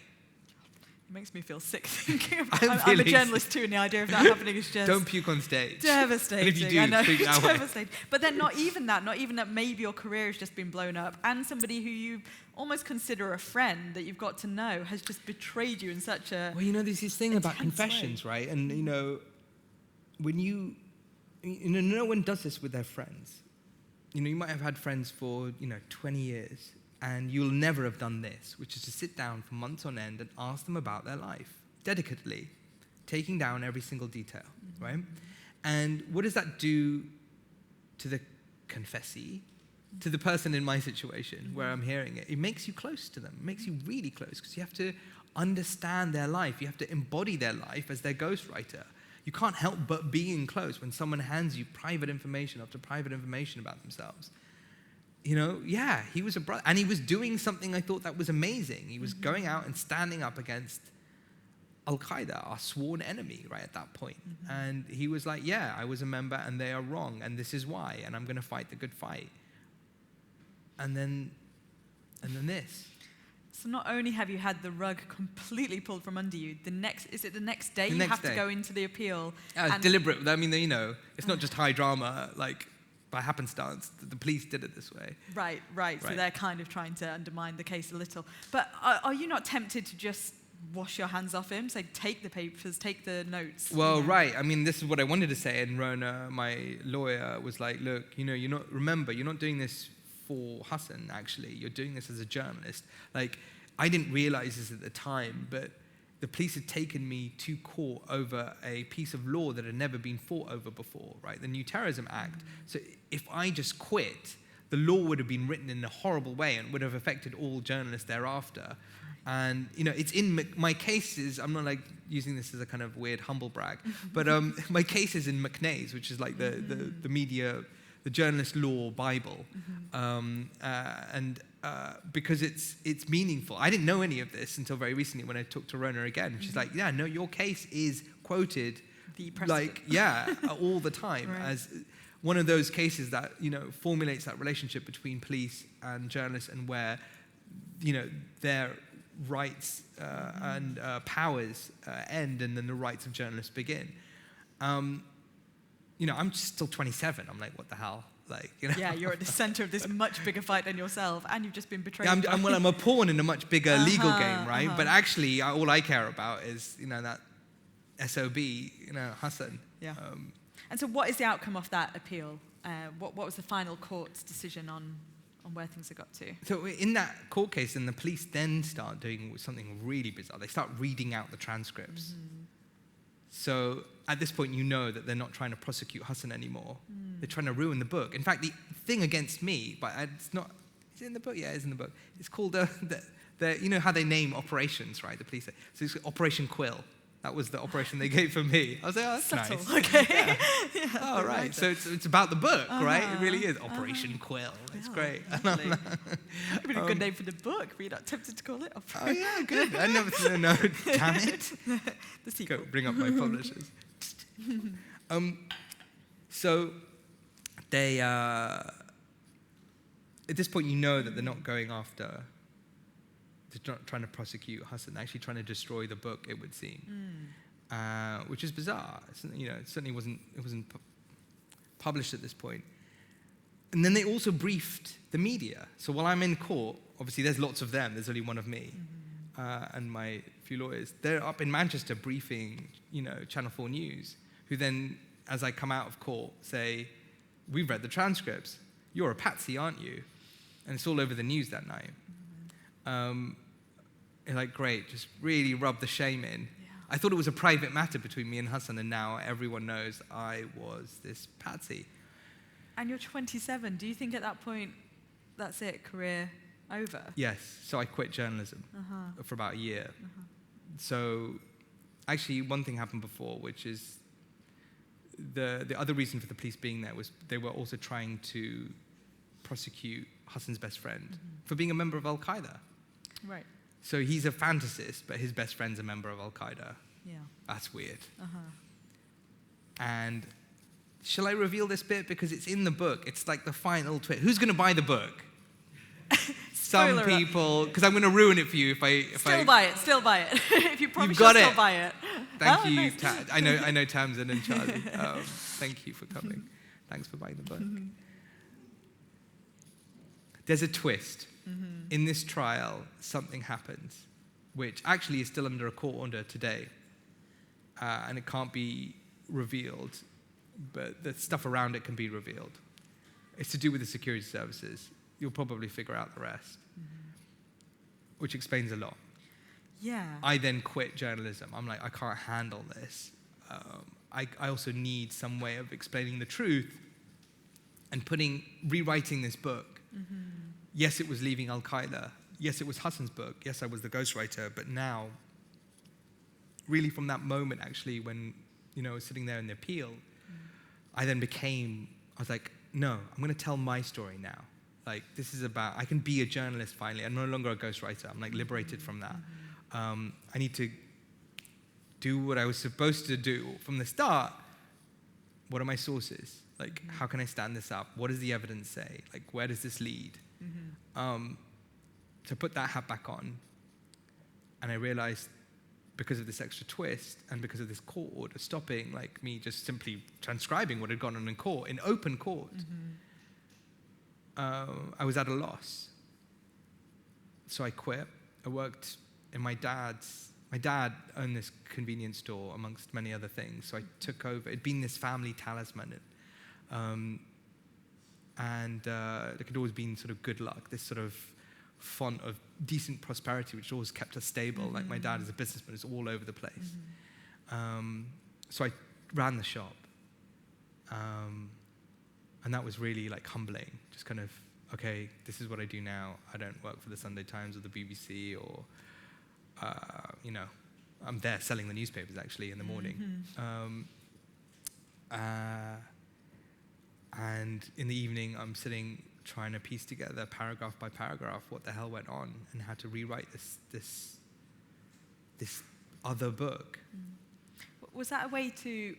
It makes me feel sick thinking about it. I'm a journalist too, and the idea of that happening is just... Don't puke on stage. Devastating. And if you do, I know, puke that way. devastating. But then not even that maybe your career has just been blown up, and somebody who you almost consider a friend that you've got to know has just betrayed you in such a... Well, there's this thing about confessions, right? And, when no one does this with their friends. You might have had friends for, 20 years, and you'll never have done this, which is to sit down for months on end and ask them about their life, dedicatedly, taking down every single detail, right? And what does that do to the confessee, to the person in my situation where I'm hearing it? It makes you close to them. It makes you really close, because you have to understand their life. You have to embody their life as their ghostwriter. You can't help but being close when someone hands you private information after private information about themselves. He was a brother, and he was doing something I thought that was amazing. He was going out and standing up against Al-Qaeda, our sworn enemy, right at that point. And he was like, I was a member, and they are wrong, and this is why, and I'm going to fight the good fight. And then this. So not only have you had the rug completely pulled from under you, the next day you have to go into the appeal? It's deliberate. I mean, it's not just high drama, like by happenstance. The police did it this way. Right. So they're kind of trying to undermine the case a little. But are you not tempted to just wash your hands off him? Say, take the papers, take the notes? Well, right. I mean, this is what I wanted to say. And Rona, my lawyer, was like, look, you're not doing this for Hassan, actually. You're doing this as a journalist. Like, I didn't realize this at the time, but the police had taken me to court over a piece of law that had never been fought over before, right? The new Terrorism Act. So if I just quit, the law would have been written in a horrible way and would have affected all journalists thereafter. And, it's in my cases, I'm not like using this as a kind of weird humble brag, but my case is in McNays, which is like the media, the journalist law Bible, because it's meaningful. I didn't know any of this until very recently when I talked to Rona again. She's like, no, your case is quoted, all the time as one of those cases that, formulates that relationship between police and journalists, and where, their rights and powers end, and then the rights of journalists begin. I'm still 27. I'm like, what the hell? Like, Yeah, you're at the center of this much bigger fight than yourself, and you've just been betrayed. Yeah, I'm a pawn in a much bigger legal game, right? But actually, all I care about is, that SOB, Hassan. Yeah. And so what is the outcome of that appeal? What was the final court's decision on where things have got to? So in that court case, then the police then start doing something really bizarre. They start reading out the transcripts. So at this point, that they're not trying to prosecute Hassan anymore. They're trying to ruin the book. In fact, the thing against me, but it's not, is it in the book? Yeah, it's in the book. It's called, how they name operations, right? The police say. So it's Operation Quill. That was the operation they gave for me. I was like, oh, that's Subtle. nice. Okay. Oh, right. So it's about the book, right? It really is. Operation Quill. It's great. It'd been a good name for the book. Were you not tempted to call it Operation? Oh, yeah, good. I never said no. Damn it. The sequel. Go bring up my publishers. So they, at this point, that they're not going after, they're not trying to prosecute Hassan, they're actually trying to destroy the book, it would seem, which is bizarre. It certainly wasn't published at this point. And then they also briefed the media. So while I'm in court, obviously there's lots of them, there's only one of me, and my few lawyers. They're up in Manchester briefing, Channel 4 News, who then, as I come out of court, say, we've read the transcripts. You're a patsy, aren't you? And it's all over the news that night. It's like, great, just really rub the shame in. Yeah. I thought it was a private matter between me and Hassan, and now everyone knows I was this patsy. And you're 27. Do you think at that point, that's it, career over? Yes. So I quit journalism for about a year. So actually, one thing happened before, which is the other reason for the police being there was they were also trying to prosecute Hassan's best friend for being a member of Al-Qaeda. Right. So he's a fantasist, but his best friend's a member of Al-Qaeda. Yeah. That's weird. Uh-huh. And shall I reveal this bit? Because it's in the book. It's like the final twist. Who's going to buy the book? Some people, because I'm going to ruin it for you if I... Still buy it. If you promise, You've got you'll it. still buy it. Thank you. Nice. I know Tamsin and Charlie. Thank you for coming. Thanks for buying the book. Mm-hmm. There's a twist. In this trial, something happens, which actually is still under a court order today, and it can't be revealed, but the stuff around it can be revealed. It's to do with the security services. You'll probably figure out the rest, which explains a lot. Yeah. I then quit journalism. I'm like, I can't handle this. I also need some way of explaining the truth and rewriting this book. Yes, it was leaving Al-Qaeda. Yes, it was Hassan's book. Yes, I was the ghostwriter. But now, really from that moment, actually, when I was sitting there in the appeal, I was like, no, I'm going to tell my story now. Like, this is about, I can be a journalist finally. I'm no longer a ghostwriter. I'm like liberated from that. I need to do what I was supposed to do from the start. What are my sources? Like, how can I stand this up? What does the evidence say? Like, where does this lead? To put that hat back on, and I realized because of this extra twist and because of this court order stopping, like me just simply transcribing what had gone on in court, in open court, I was at a loss. So I quit. I worked in my dad owned this convenience store amongst many other things. So I took over. It'd been this family talisman. And it had always been sort of good luck, this sort of font of decent prosperity, which always kept us stable. Like my dad is a businessman, is all over the place. So I ran the shop. And that was really like humbling. Just kind of, okay, this is what I do now. I don't work for the Sunday Times or the BBC or, I'm there selling the newspapers actually in the morning. And in the evening, I'm sitting trying to piece together paragraph by paragraph what the hell went on and how to rewrite this other book. Was that a way to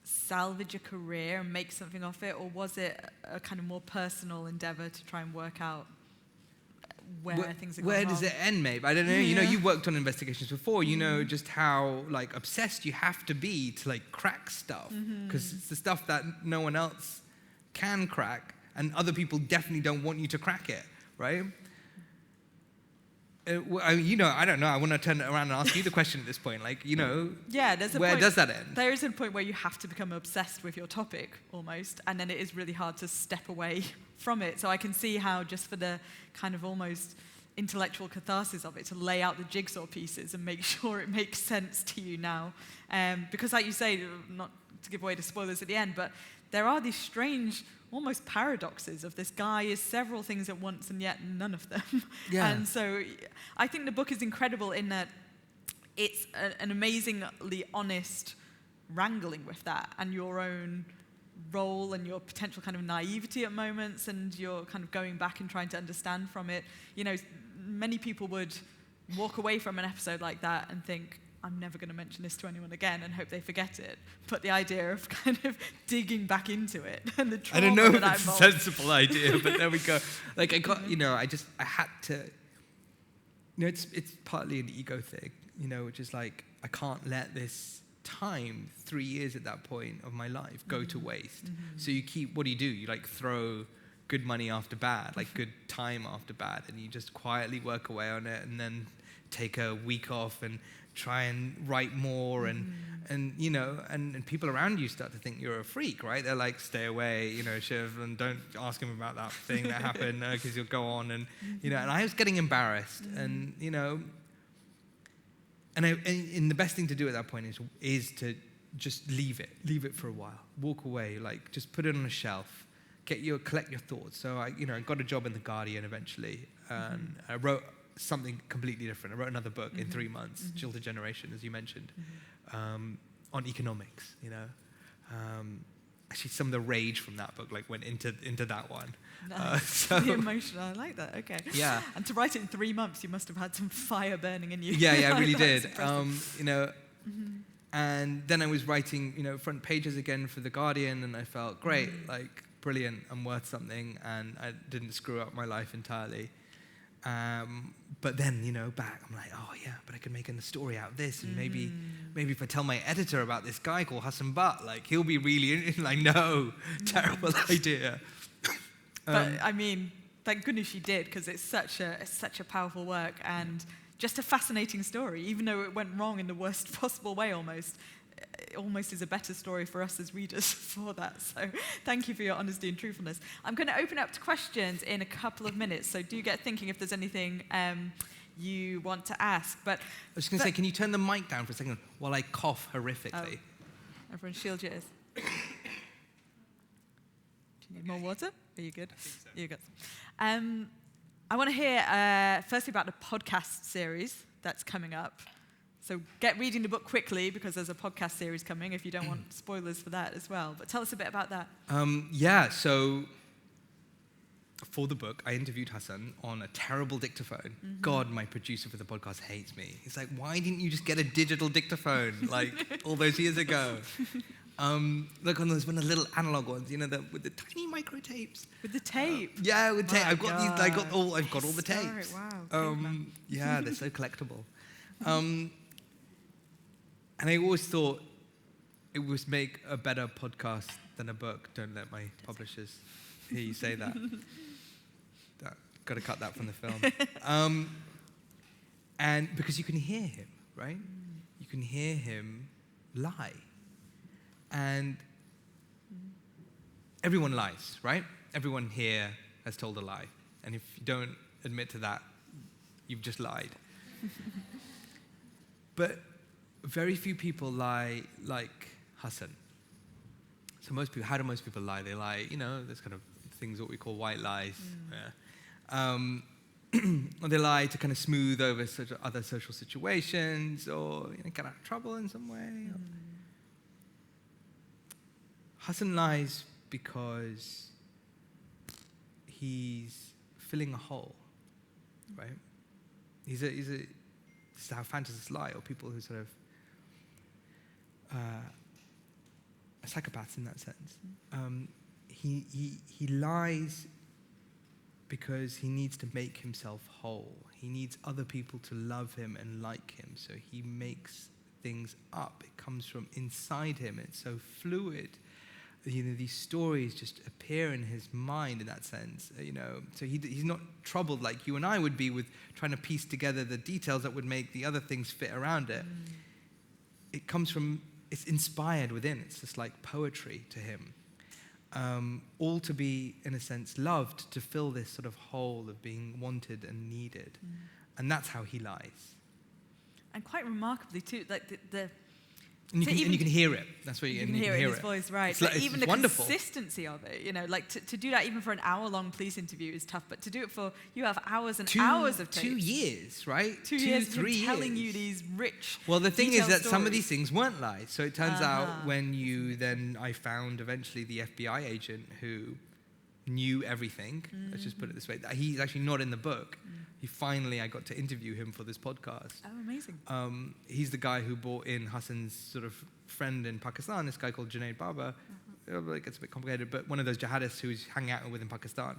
salvage a career and make something of it, or was it a kind of more personal endeavor to try and work out where things are going Where wrong? does it end, mate? I don't know. Yeah. You worked on investigations before. You know just how like obsessed you have to be to like crack stuff, because it's the stuff that no one else can crack, and other people definitely don't want you to crack it, right? I don't know. I want to turn it around and ask you the question at this point. Like, yeah, there's a where point, does that end? There is a point where you have to become obsessed with your topic almost, and then it is really hard to step away from it. So I can see how just for the kind of almost intellectual catharsis of it, to lay out the jigsaw pieces and make sure it makes sense to you now. Because like you say, not to give away the spoilers at the end, but there are these strange, almost paradoxes of this guy is several things at once and yet none of them. Yeah. And so I think the book is incredible in that it's an amazingly honest wrangling with that and your own role and your potential kind of naivety at moments and your kind of going back and trying to understand from it. Many people would walk away from an episode like that and think, I'm never going to mention this to anyone again, and hope they forget it. But the idea of kind of digging back into it and the trauma I don't know if that it's a involves. sensible idea, but there we go. Like I got, I had to, it's partly an ego thing, which is like, I can't let this time, 3 years at that point of my life, go to waste. So what do? You like throw good money after bad, like good time after bad, and you just quietly work away on it and then take a week off and try and write more and people around you start to think you're a freak, right? They're like, stay away, Shiv, and don't ask him about that thing that happened because you'll go on and and I was getting embarrassed and and the best thing to do at that point is to just leave it for a while, walk away, like just put it on a shelf, collect your thoughts. So I got a job in the Guardian eventually, and I wrote something completely different. I wrote another book in 3 months, Jilted Generation, as you mentioned, on economics. I actually some of the rage from that book like went into that one. Nice. The emotion, I like that. Okay. Yeah. And to write it in 3 months, you must have had some fire burning in you. Yeah, I really did. Impressive. And then I was writing, front pages again for The Guardian, and I felt great, like brilliant, I'm worth something, and I didn't screw up my life entirely. But then, back, I'm like, oh yeah, but I could make a story out of this, and maybe if I tell my editor about this guy called Hassan Butt, like he'll be really like, no, terrible idea. But I mean, thank goodness you did, because it's such a powerful work and just a fascinating story, even though it went wrong in the worst possible way almost. It almost is a better story for us as readers for that. So thank you for your honesty and truthfulness. I'm going to open up to questions in a couple of minutes, so do get thinking if there's anything you want to ask. But I was going to say, can you turn the mic down for a second while I cough horrifically? Everyone shield your ears. Do you need more water? Are you good? I think so. You're good. I want to hear firstly about the podcast series that's coming up. So get reading the book quickly, because there's a podcast series coming if you don't want spoilers for that as well. But tell us a bit about that. So for the book, I interviewed Hassan on a terrible dictaphone. God, my producer for the podcast hates me. He's like, why didn't you just get a digital dictaphone like all those years ago? Look on those one of the little analog ones, with the tiny micro tapes. With the tape? Yeah, with tape. I've got these. I've got all the Historic, tapes. wow. Yeah, they're so collectible. And I always thought it would make a better podcast than a book. Don't let my publishers hear you say that. Got to cut that from the film. And because you can hear him, right? You can hear him lie. And everyone lies, right? Everyone here has told a lie. And if you don't admit to that, you've just lied. But very few people lie like Hassan. So how do most people lie? They lie, there's kind of things what we call white lies. Or they lie to kind of smooth over other social situations, or get out of trouble in some way. Hassan lies because he's filling a hole, right? This is how fantasists lie, or people who sort of are psychopaths in that sense. He lies because he needs to make himself whole. He needs other people to love him and like him, so he makes things up. It comes from inside him. It's so fluid. These stories just appear in his mind in that sense. So he's not troubled like you and I would be with trying to piece together the details that would make the other things fit around it. It comes from, it's inspired within. It's just like poetry to him. All to be, in a sense, loved, to fill this sort of hole of being wanted and needed. And that's how he lies. And quite remarkably, too, like and you can hear it. That's what you can hear it in his voice, right? It's even the wonderful. Consistency of it, like to do that even for an hour-long police interview is tough, but to do it for, you have hours and hours of tapes. 2 years, right? 2 years, 3 years. telling you these rich, well, the thing is that stories. some of these things weren't lies. So it turns out I found eventually the FBI agent who knew everything. Let's just put it this way. He's actually not in the book. I got to interview him for this podcast. Oh, amazing. He's the guy who brought in Hassan's sort of friend in Pakistan, this guy called Junaid Baba. It gets a bit complicated, but one of those jihadists who was hanging out with in Pakistan.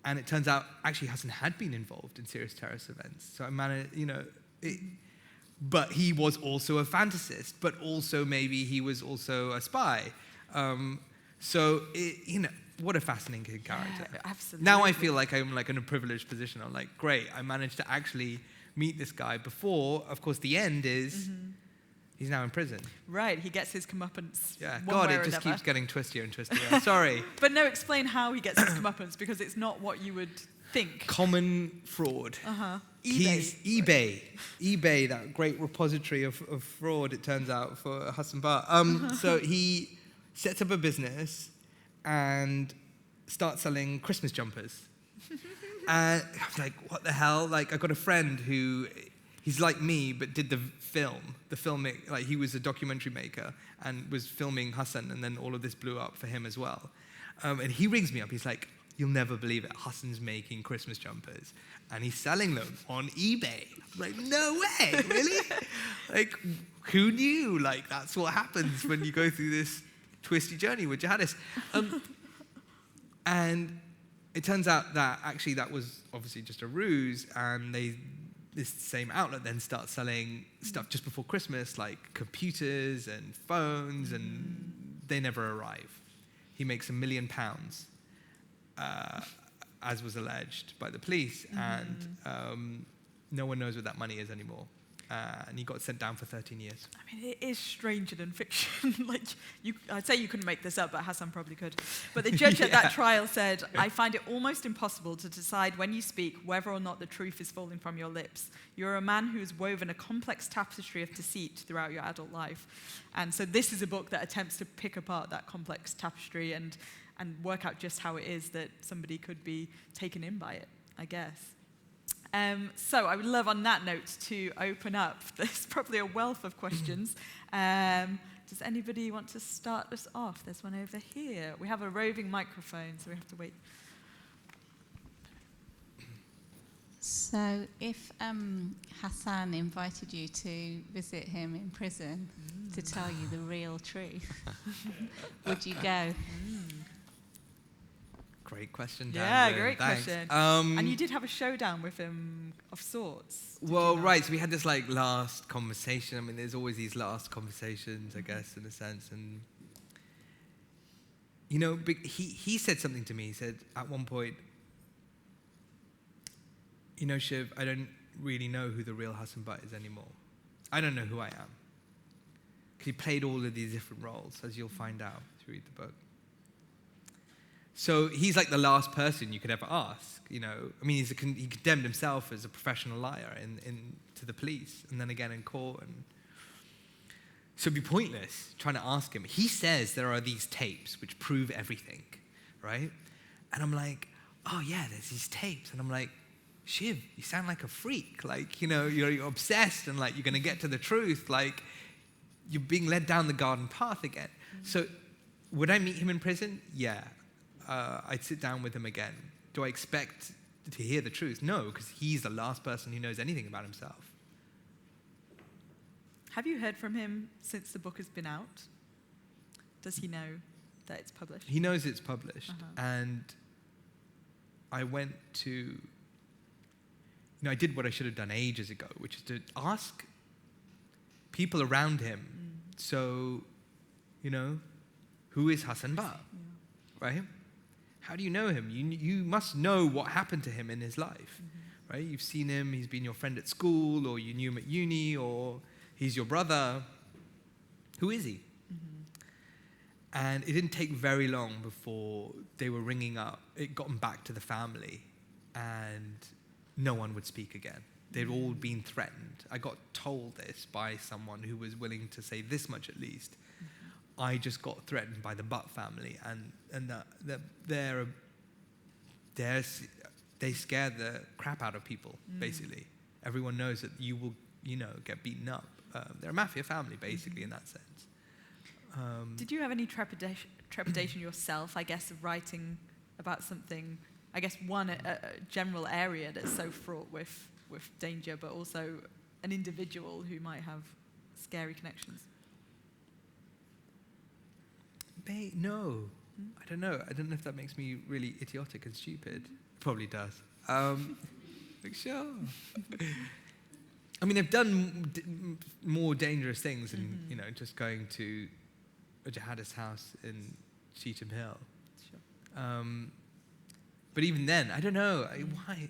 And it turns out, actually, Hassan had been involved in serious terrorist events. So I managed, but he was also a fantasist, but also maybe he was also a spy. What a fascinating character. Yeah, absolutely. Now I feel like I'm like in a privileged position. I'm like, great, I managed to actually meet this guy before. Of course, the end is he's now in prison. Right, he gets his comeuppance. Yeah, one God, way it or just another. keeps getting twistier and twistier. Sorry. But no, explain how he gets his comeuppance, because it's not what you would think. Common fraud. eBay, that great repository of fraud, it turns out, for Hassan Butt. So he sets up a business and starts selling Christmas jumpers. And I was like, what the hell? Like, I got a friend who, he's like me, but did the filming, like he was a documentary maker and was filming Hassan, and then all of this blew up for him as well. And he rings me up, he's like, you'll never believe it, Hassan's making Christmas jumpers, and he's selling them on eBay. I'm like, no way, really? Like, who knew? Like, that's what happens when you go through this twisty journey with jihadists. And it turns out that actually that was obviously just a ruse, and this same outlet then starts selling stuff just before Christmas, like computers and phones, and they never arrive. He makes £1 million, as was alleged by the police, and no one knows what that money is anymore. And he got sent down for 13 years. I mean, it is stranger than fiction. Like, I'd say you couldn't make this up, but Hassan probably could. But the judge at that trial said, I find it almost impossible to decide when you speak whether or not the truth is falling from your lips. You're a man who has woven a complex tapestry of deceit throughout your adult life. And so this is a book that attempts to pick apart that complex tapestry and work out just how it is that somebody could be taken in by it, I guess. So I would love, on that note, to open up. There's probably a wealth of questions. Does anybody want to start us off? There's one over here. We have a roving microphone, so we have to wait. So if Hassan invited you to visit him in prison to tell you the real truth, would you go? Great question, Yeah, Dan. great Thanks. question. And you did have a showdown with him of sorts. Well, right, so we had this like last conversation. I mean, there's always these last conversations, I guess, in a sense. And, you know, he said something to me. He said at one point, you know, Shiv, I don't really know who the real Hassan Butt is anymore. I don't know who I am. Because he played all of these different roles, as you'll find out if you read the book. So he's like the last person you could ever ask, you know. I mean, he condemned himself as a professional liar to the police, and then again in court. And so it'd be pointless trying to ask him. He says there are these tapes which prove everything, right? And I'm like, oh yeah, there's these tapes. And I'm like, Shiv, you sound like a freak. Like, you know, you're obsessed, and like you're going to get to the truth. Like, you're being led down the garden path again. So would I meet him in prison? Yeah. I'd sit down with him again. Do I expect to hear the truth? No, because he's the last person who knows anything about himself. Have you heard from him since the book has been out? Does he know that it's published? He knows it's published. And I went to, you know, I did what I should have done ages ago, which is to ask people around him. So, you know, who is Hassan Butt? Right? How do you know him? You must know what happened to him in his life, right? You've seen him, he's been your friend at school, or you knew him at uni, or he's your brother. Who is he? And it didn't take very long before they were ringing up. It got them back to the family, and no one would speak again. They'd all been threatened. I got told this by someone who was willing to say this much at least. I just got threatened by the Butt family, and they scare the crap out of people, basically. Everyone knows that you will, you know, get beaten up. They're a mafia family, basically, in that sense. Did you have any trepidation yourself, I guess, of writing about something, I guess, a general area that's so fraught with danger, but also an individual who might have scary connections? No. I don't know. I don't know if that makes me really idiotic and stupid. Probably does. Like, sure. I mean, I've done more dangerous things than, you know, just going to a jihadist house in Cheetham Hill. Sure. But even then, I don't know. Why?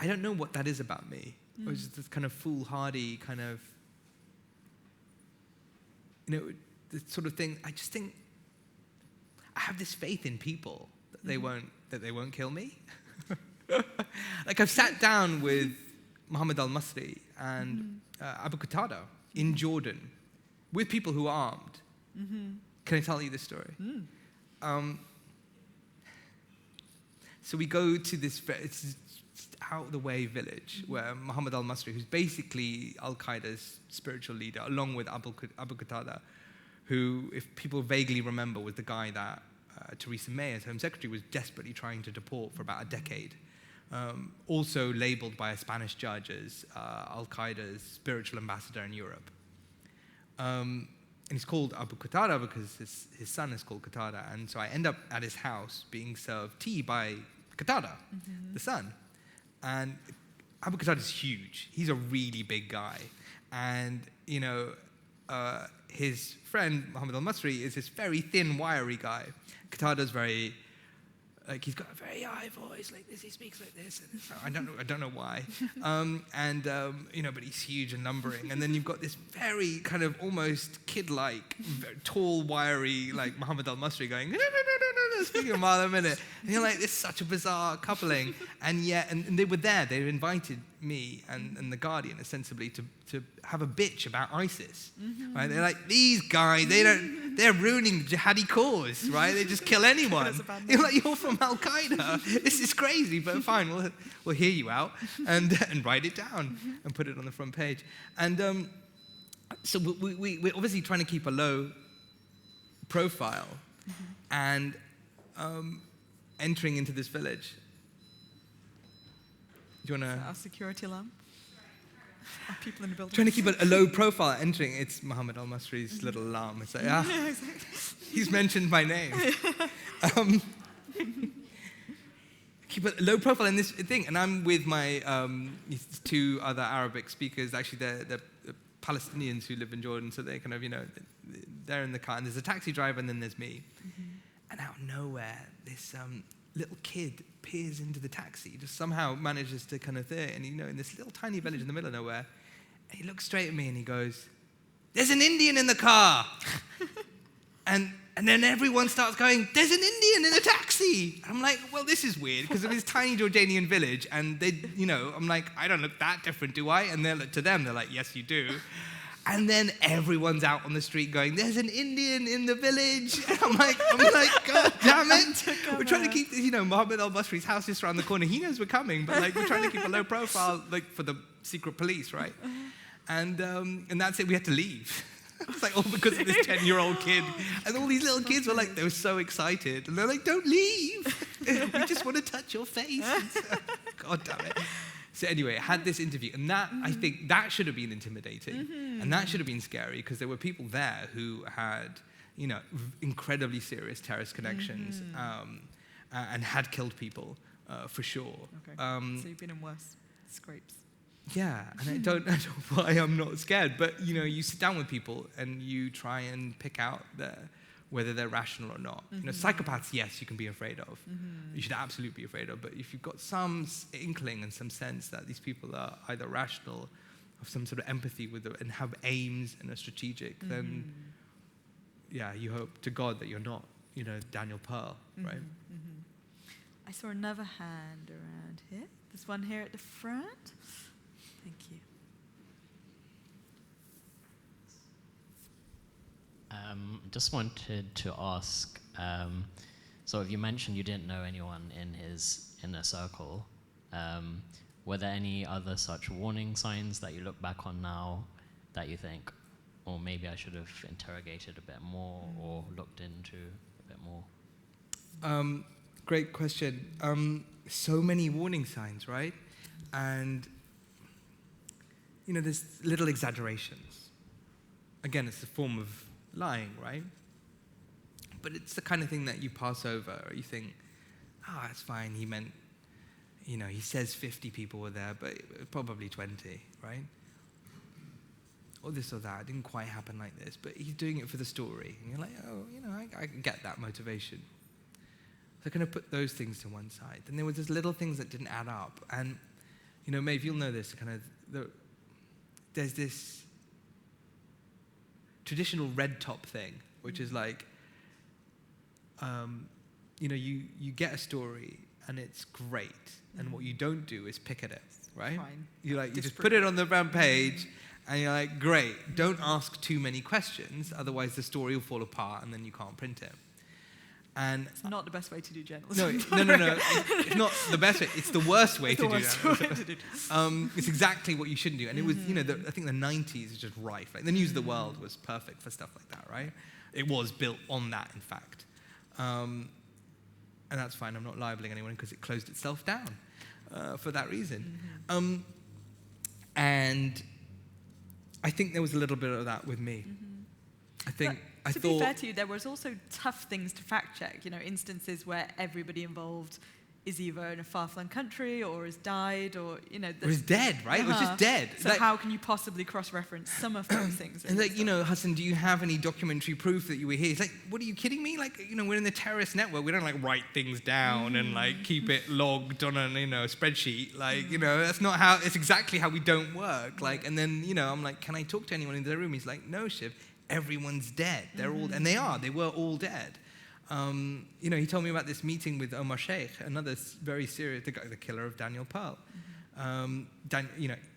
I don't know what that is about me. It was just this kind of foolhardy kind of, you know, the sort of thing. I just think I have this faith in people that they won't kill me. Like, I've sat down with Muhammad al-Masri and Abu Qatada in Jordan with people who are armed. Can I tell you this story? So we go to this out-of-the-way village where Muhammad al-Masri, who's basically Al-Qaeda's spiritual leader, along with Abu Qatada, who, if people vaguely remember, was the guy that Theresa May, as Home Secretary, was desperately trying to deport for about a decade. Also labeled by a Spanish judge as Al-Qaeda's spiritual ambassador in Europe. And he's called Abu Qatada because his son is called Qatada. And so I end up at his house being served tea by Qatada, the son. And Abu Qatada is huge. He's a really big guy. And, his friend, Muhammad al-Masri, is this very thin, wiry guy. Qatada's very, he's got a very high voice like this. He speaks like this. And I don't know why. But he's huge and lumbering. And then you've got this very kind of almost kid-like, tall, wiry, like Muhammad al-Masri going, no, speaking a mile a minute. And you're like, this is such a bizarre coupling. And yet, and they were there. They invited me and The Guardian, ostensibly, to have a bitch about ISIS. Right? They're like, these guys, they're ruining the jihadi cause, right? They just kill anyone. You're like, you're from Al-Qaeda. This is crazy, but fine, we'll hear you out and write it down and put it on the front page. And so we're obviously trying to keep a low profile. And entering into this village. Do you want to... Our security alarm? Are people in the building? Trying to keep a low profile entering. It's Muhammad al-Masri's little alarm. It's like, he's mentioned my name. Keep a low profile in this thing. And I'm with my two other Arabic speakers. Actually, they're Palestinians who live in Jordan. So they kind of, they're in the car. And there's a taxi driver and then there's me. And out of nowhere, this little kid peers into the taxi, just somehow manages to kind of and in this little tiny village in the middle of nowhere, and he looks straight at me and he goes, "There's an Indian in the car." and then everyone starts going, "There's an Indian in the taxi." And I'm like, well, this is weird, because of this tiny Jordanian village, and they, I'm like, I don't look that different, do I? And to them, they're like, yes, you do. And then everyone's out on the street going, "There's an Indian in the village." And I'm like, God damn it. We're trying to keep, Muhammad al-Basri's house is around the corner. He knows we're coming, but we're trying to keep a low profile, for the secret police, right? And that's it. We had to leave. It's all because of this 10-year-old kid. And all these little kids were they were so excited. And they're like, "Don't leave. We just want to touch your face." God damn it. So anyway, I had this interview, and that, I think, that should have been intimidating, and that should have been scary, because there were people there who had, incredibly serious terrorist connections, and had killed people, for sure. Okay. So you've been in worse scrapes. Yeah, and I don't know why I'm not scared, but, you sit down with people, and you try and pick out whether they're rational or not. Psychopaths, yes, you can be afraid of. You should absolutely be afraid of. But if you've got some inkling and some sense that these people are either rational, have some sort of empathy with them, and have aims and are strategic, then, you hope to God that you're not, Daniel Pearl, right? I saw another hand around here. There's one here at the front. Thank you. Just wanted to ask, so you mentioned you didn't know anyone in his inner circle. Were there any other such warning signs that you look back on now that you think, or maybe I should have interrogated a bit more or looked into a bit more? Great question. So many warning signs, right? And, there's little exaggerations. Again, it's a form of lying, right? But it's the kind of thing that you pass over, or you think, that's fine, he meant, he says 50 people were there, but probably 20, right? Or this or that, it didn't quite happen like this, but he's doing it for the story. And you're like, I get that motivation. So kind of put those things to one side. And there were just little things that didn't add up. And, Maeve, you'll know this, there's this traditional red top thing, which is you get a story and it's great, and what you don't do is pick at it, right? Fine. You just put it on the front page, and you're like, great. Don't ask too many questions, otherwise the story will fall apart, and then you can't print it. And It's not the best way to do journalism. no. It's not the best way. It's the worst way It's to the do worst that. way to do It's exactly what you shouldn't do. And it was, I think the 90s is just rife. Like the News of the World was perfect for stuff like that, right? It was built on that, in fact. And that's fine. I'm not libeling anyone because it closed itself down for that reason. And I think there was a little bit of that with me. I think I to thought, be fair to you, there was also tough things to fact check. Instances where everybody involved is either in a far-flung country or has died or, it was dead, right? It was just dead. So how can you possibly cross-reference some of those things? And Hassan, do you have any documentary proof that you were here? It's like, what are you kidding me? Like, we're in the terrorist network. We don't write things down and keep it logged on a spreadsheet. That's not how. It's exactly how we don't work. And then I'm like, can I talk to anyone in the room? He's like, no, Shiv, everyone's dead. They're all, and they were all dead. He told me about this meeting with Omar Sheikh, another very serious, the killer of Daniel Pearl.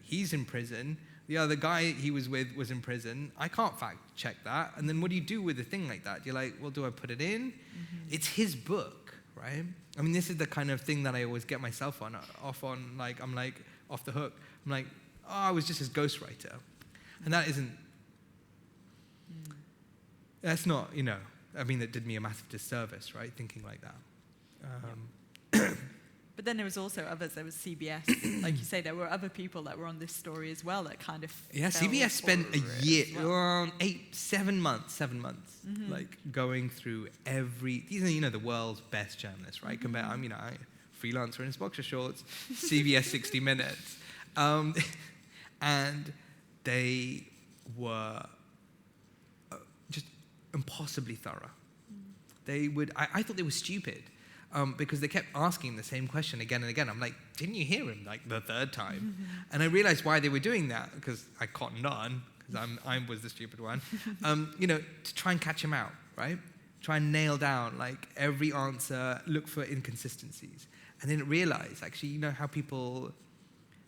He's in prison. The other guy he was with was in prison. I can't fact check that. And then what do you do with a thing like that? You're like, well, do I put it in? It's his book, right? I mean, this is the kind of thing that I always get myself off on. I'm off the hook. I'm like, oh, I was just his ghostwriter. And that isn't, that's not, it did me a massive disservice, right? Thinking like that. But then there was also others. There was CBS. Like you say, there were other people that were on this story as well that kind of CBS spent a year, 7 months, going through these are, the world's best journalists, right? I'm a freelancer in his boxer shorts, CBS 60 Minutes. And they were just impossibly thorough. I thought they were stupid. Because they kept asking the same question again and again. I'm like, didn't you hear him the third time? And I realized why they were doing that, because I cottoned on, because I was the stupid one, to try and catch him out, right? Try and nail down every answer, look for inconsistencies. And then realize, actually, how people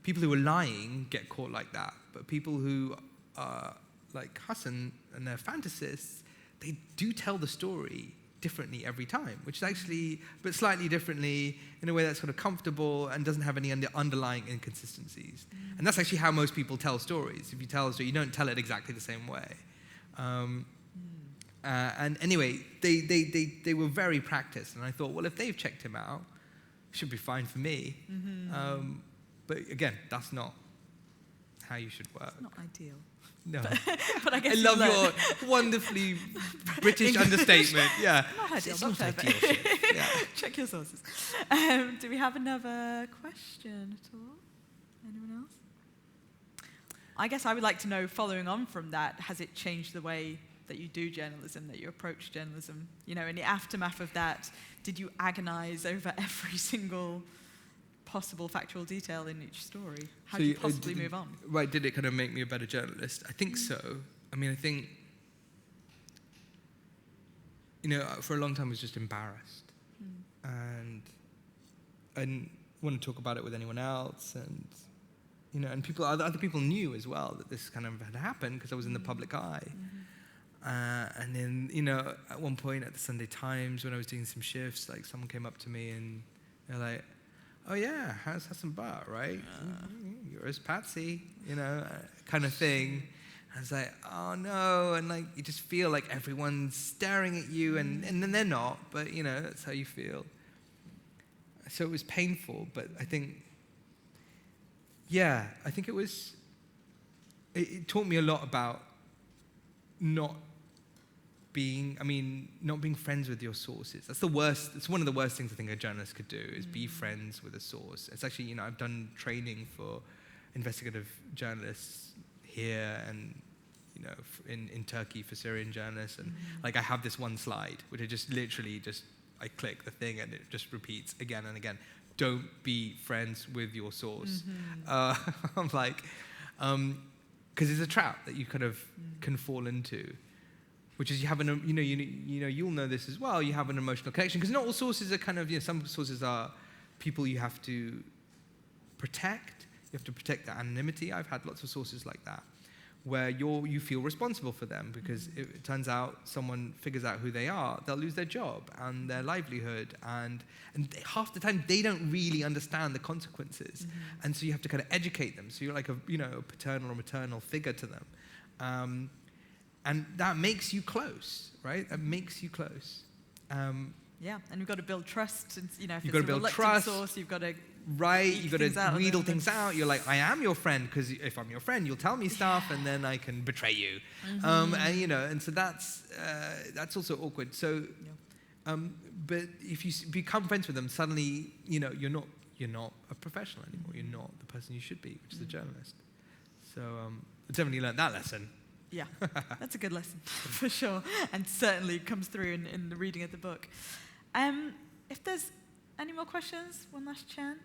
who are lying get caught like that, but people who are like Hassan and they're fantasists, they do tell the story differently every time, which is actually, but slightly differently in a way that's sort of comfortable and doesn't have any underlying inconsistencies. And that's actually how most people tell stories. If you tell a story, you don't tell it exactly the same way. And anyway, they were very practiced, and I thought, well, if they've checked him out, it should be fine for me. But again, that's not how you should work. It's not ideal. No. But I guess I love your wonderfully British understatement. Yeah. Not ideal, It's not not perfect. ideal. Yeah. Check your sources. Do we have another question at all? Anyone else? I guess I would like to know, following on from that, has it changed the way that you do journalism, that you approach journalism? In the aftermath of that, did you agonize over every single possible factual detail in each story? How do you possibly move on? Right, did it kind of make me a better journalist? I think so. I mean, I think, for a long time I was just embarrassed. And I didn't want to talk about it with anyone else. And, and other people knew as well that this kind of had happened because I was in the public eye. And then, at one point at the Sunday Times when I was doing some shifts, someone came up to me and they're like, oh yeah, how's Hassan Bar, right? You're his Patsy, kind of thing. I was like, oh no, and you just feel like everyone's staring at you, and then they're not, but that's how you feel. So it was painful, but I think, it taught me a lot about not being friends with your sources. That's the worst. It's one of the worst things I think a journalist could do, is be friends with a source. It's actually, I've done training for investigative journalists here and, in Turkey for Syrian journalists. And I have this one slide, which I just literally I click the thing and it just repeats again and again. Don't be friends with your source. I'm like, because it's a trap that you kind of can fall into. Which is you have you'll know this as well. You have an emotional connection because not all sources are kind of some sources are people you have to protect. You have to protect their anonymity. I've had lots of sources like that, where you feel responsible for them, because if it turns out someone figures out who they are, they'll lose their job and their livelihood, and half the time they don't really understand the consequences, and so you have to kind of educate them. So you're like a paternal or maternal figure to them, and that makes you close, right? That makes you close. Yeah, and you've got to build trust. And, if You've it's got to a build reluctant trust. source, you've got to You've got to wheedle them. things out. You're like, I am your friend, because if I'm your friend, you'll tell me stuff, and then I can betray you. And so that's also awkward. So, but if you become friends with them, suddenly, you're not a professional anymore. You're not the person you should be, which is a journalist. So I definitely learned that lesson. Yeah, that's a good lesson, for sure, and certainly comes through in the reading of the book. If there's any more questions, one last chance.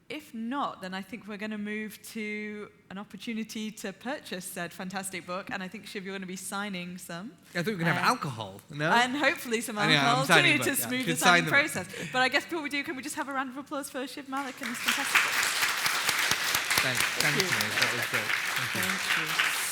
If not, then I think we're going to move to an opportunity to purchase said fantastic book, and I think, Shiv, you're going to be signing some. I thought we were going to have alcohol, no? And hopefully some Yeah, I'm alcohol signing too, the to book, yeah. smooth Should the sign signing the book. process. But I guess before we do, can we just have a round of applause for Shiv Malik and his fantastic book? Thanks, Thank you. Mary. That was great. Thank you. Thank you.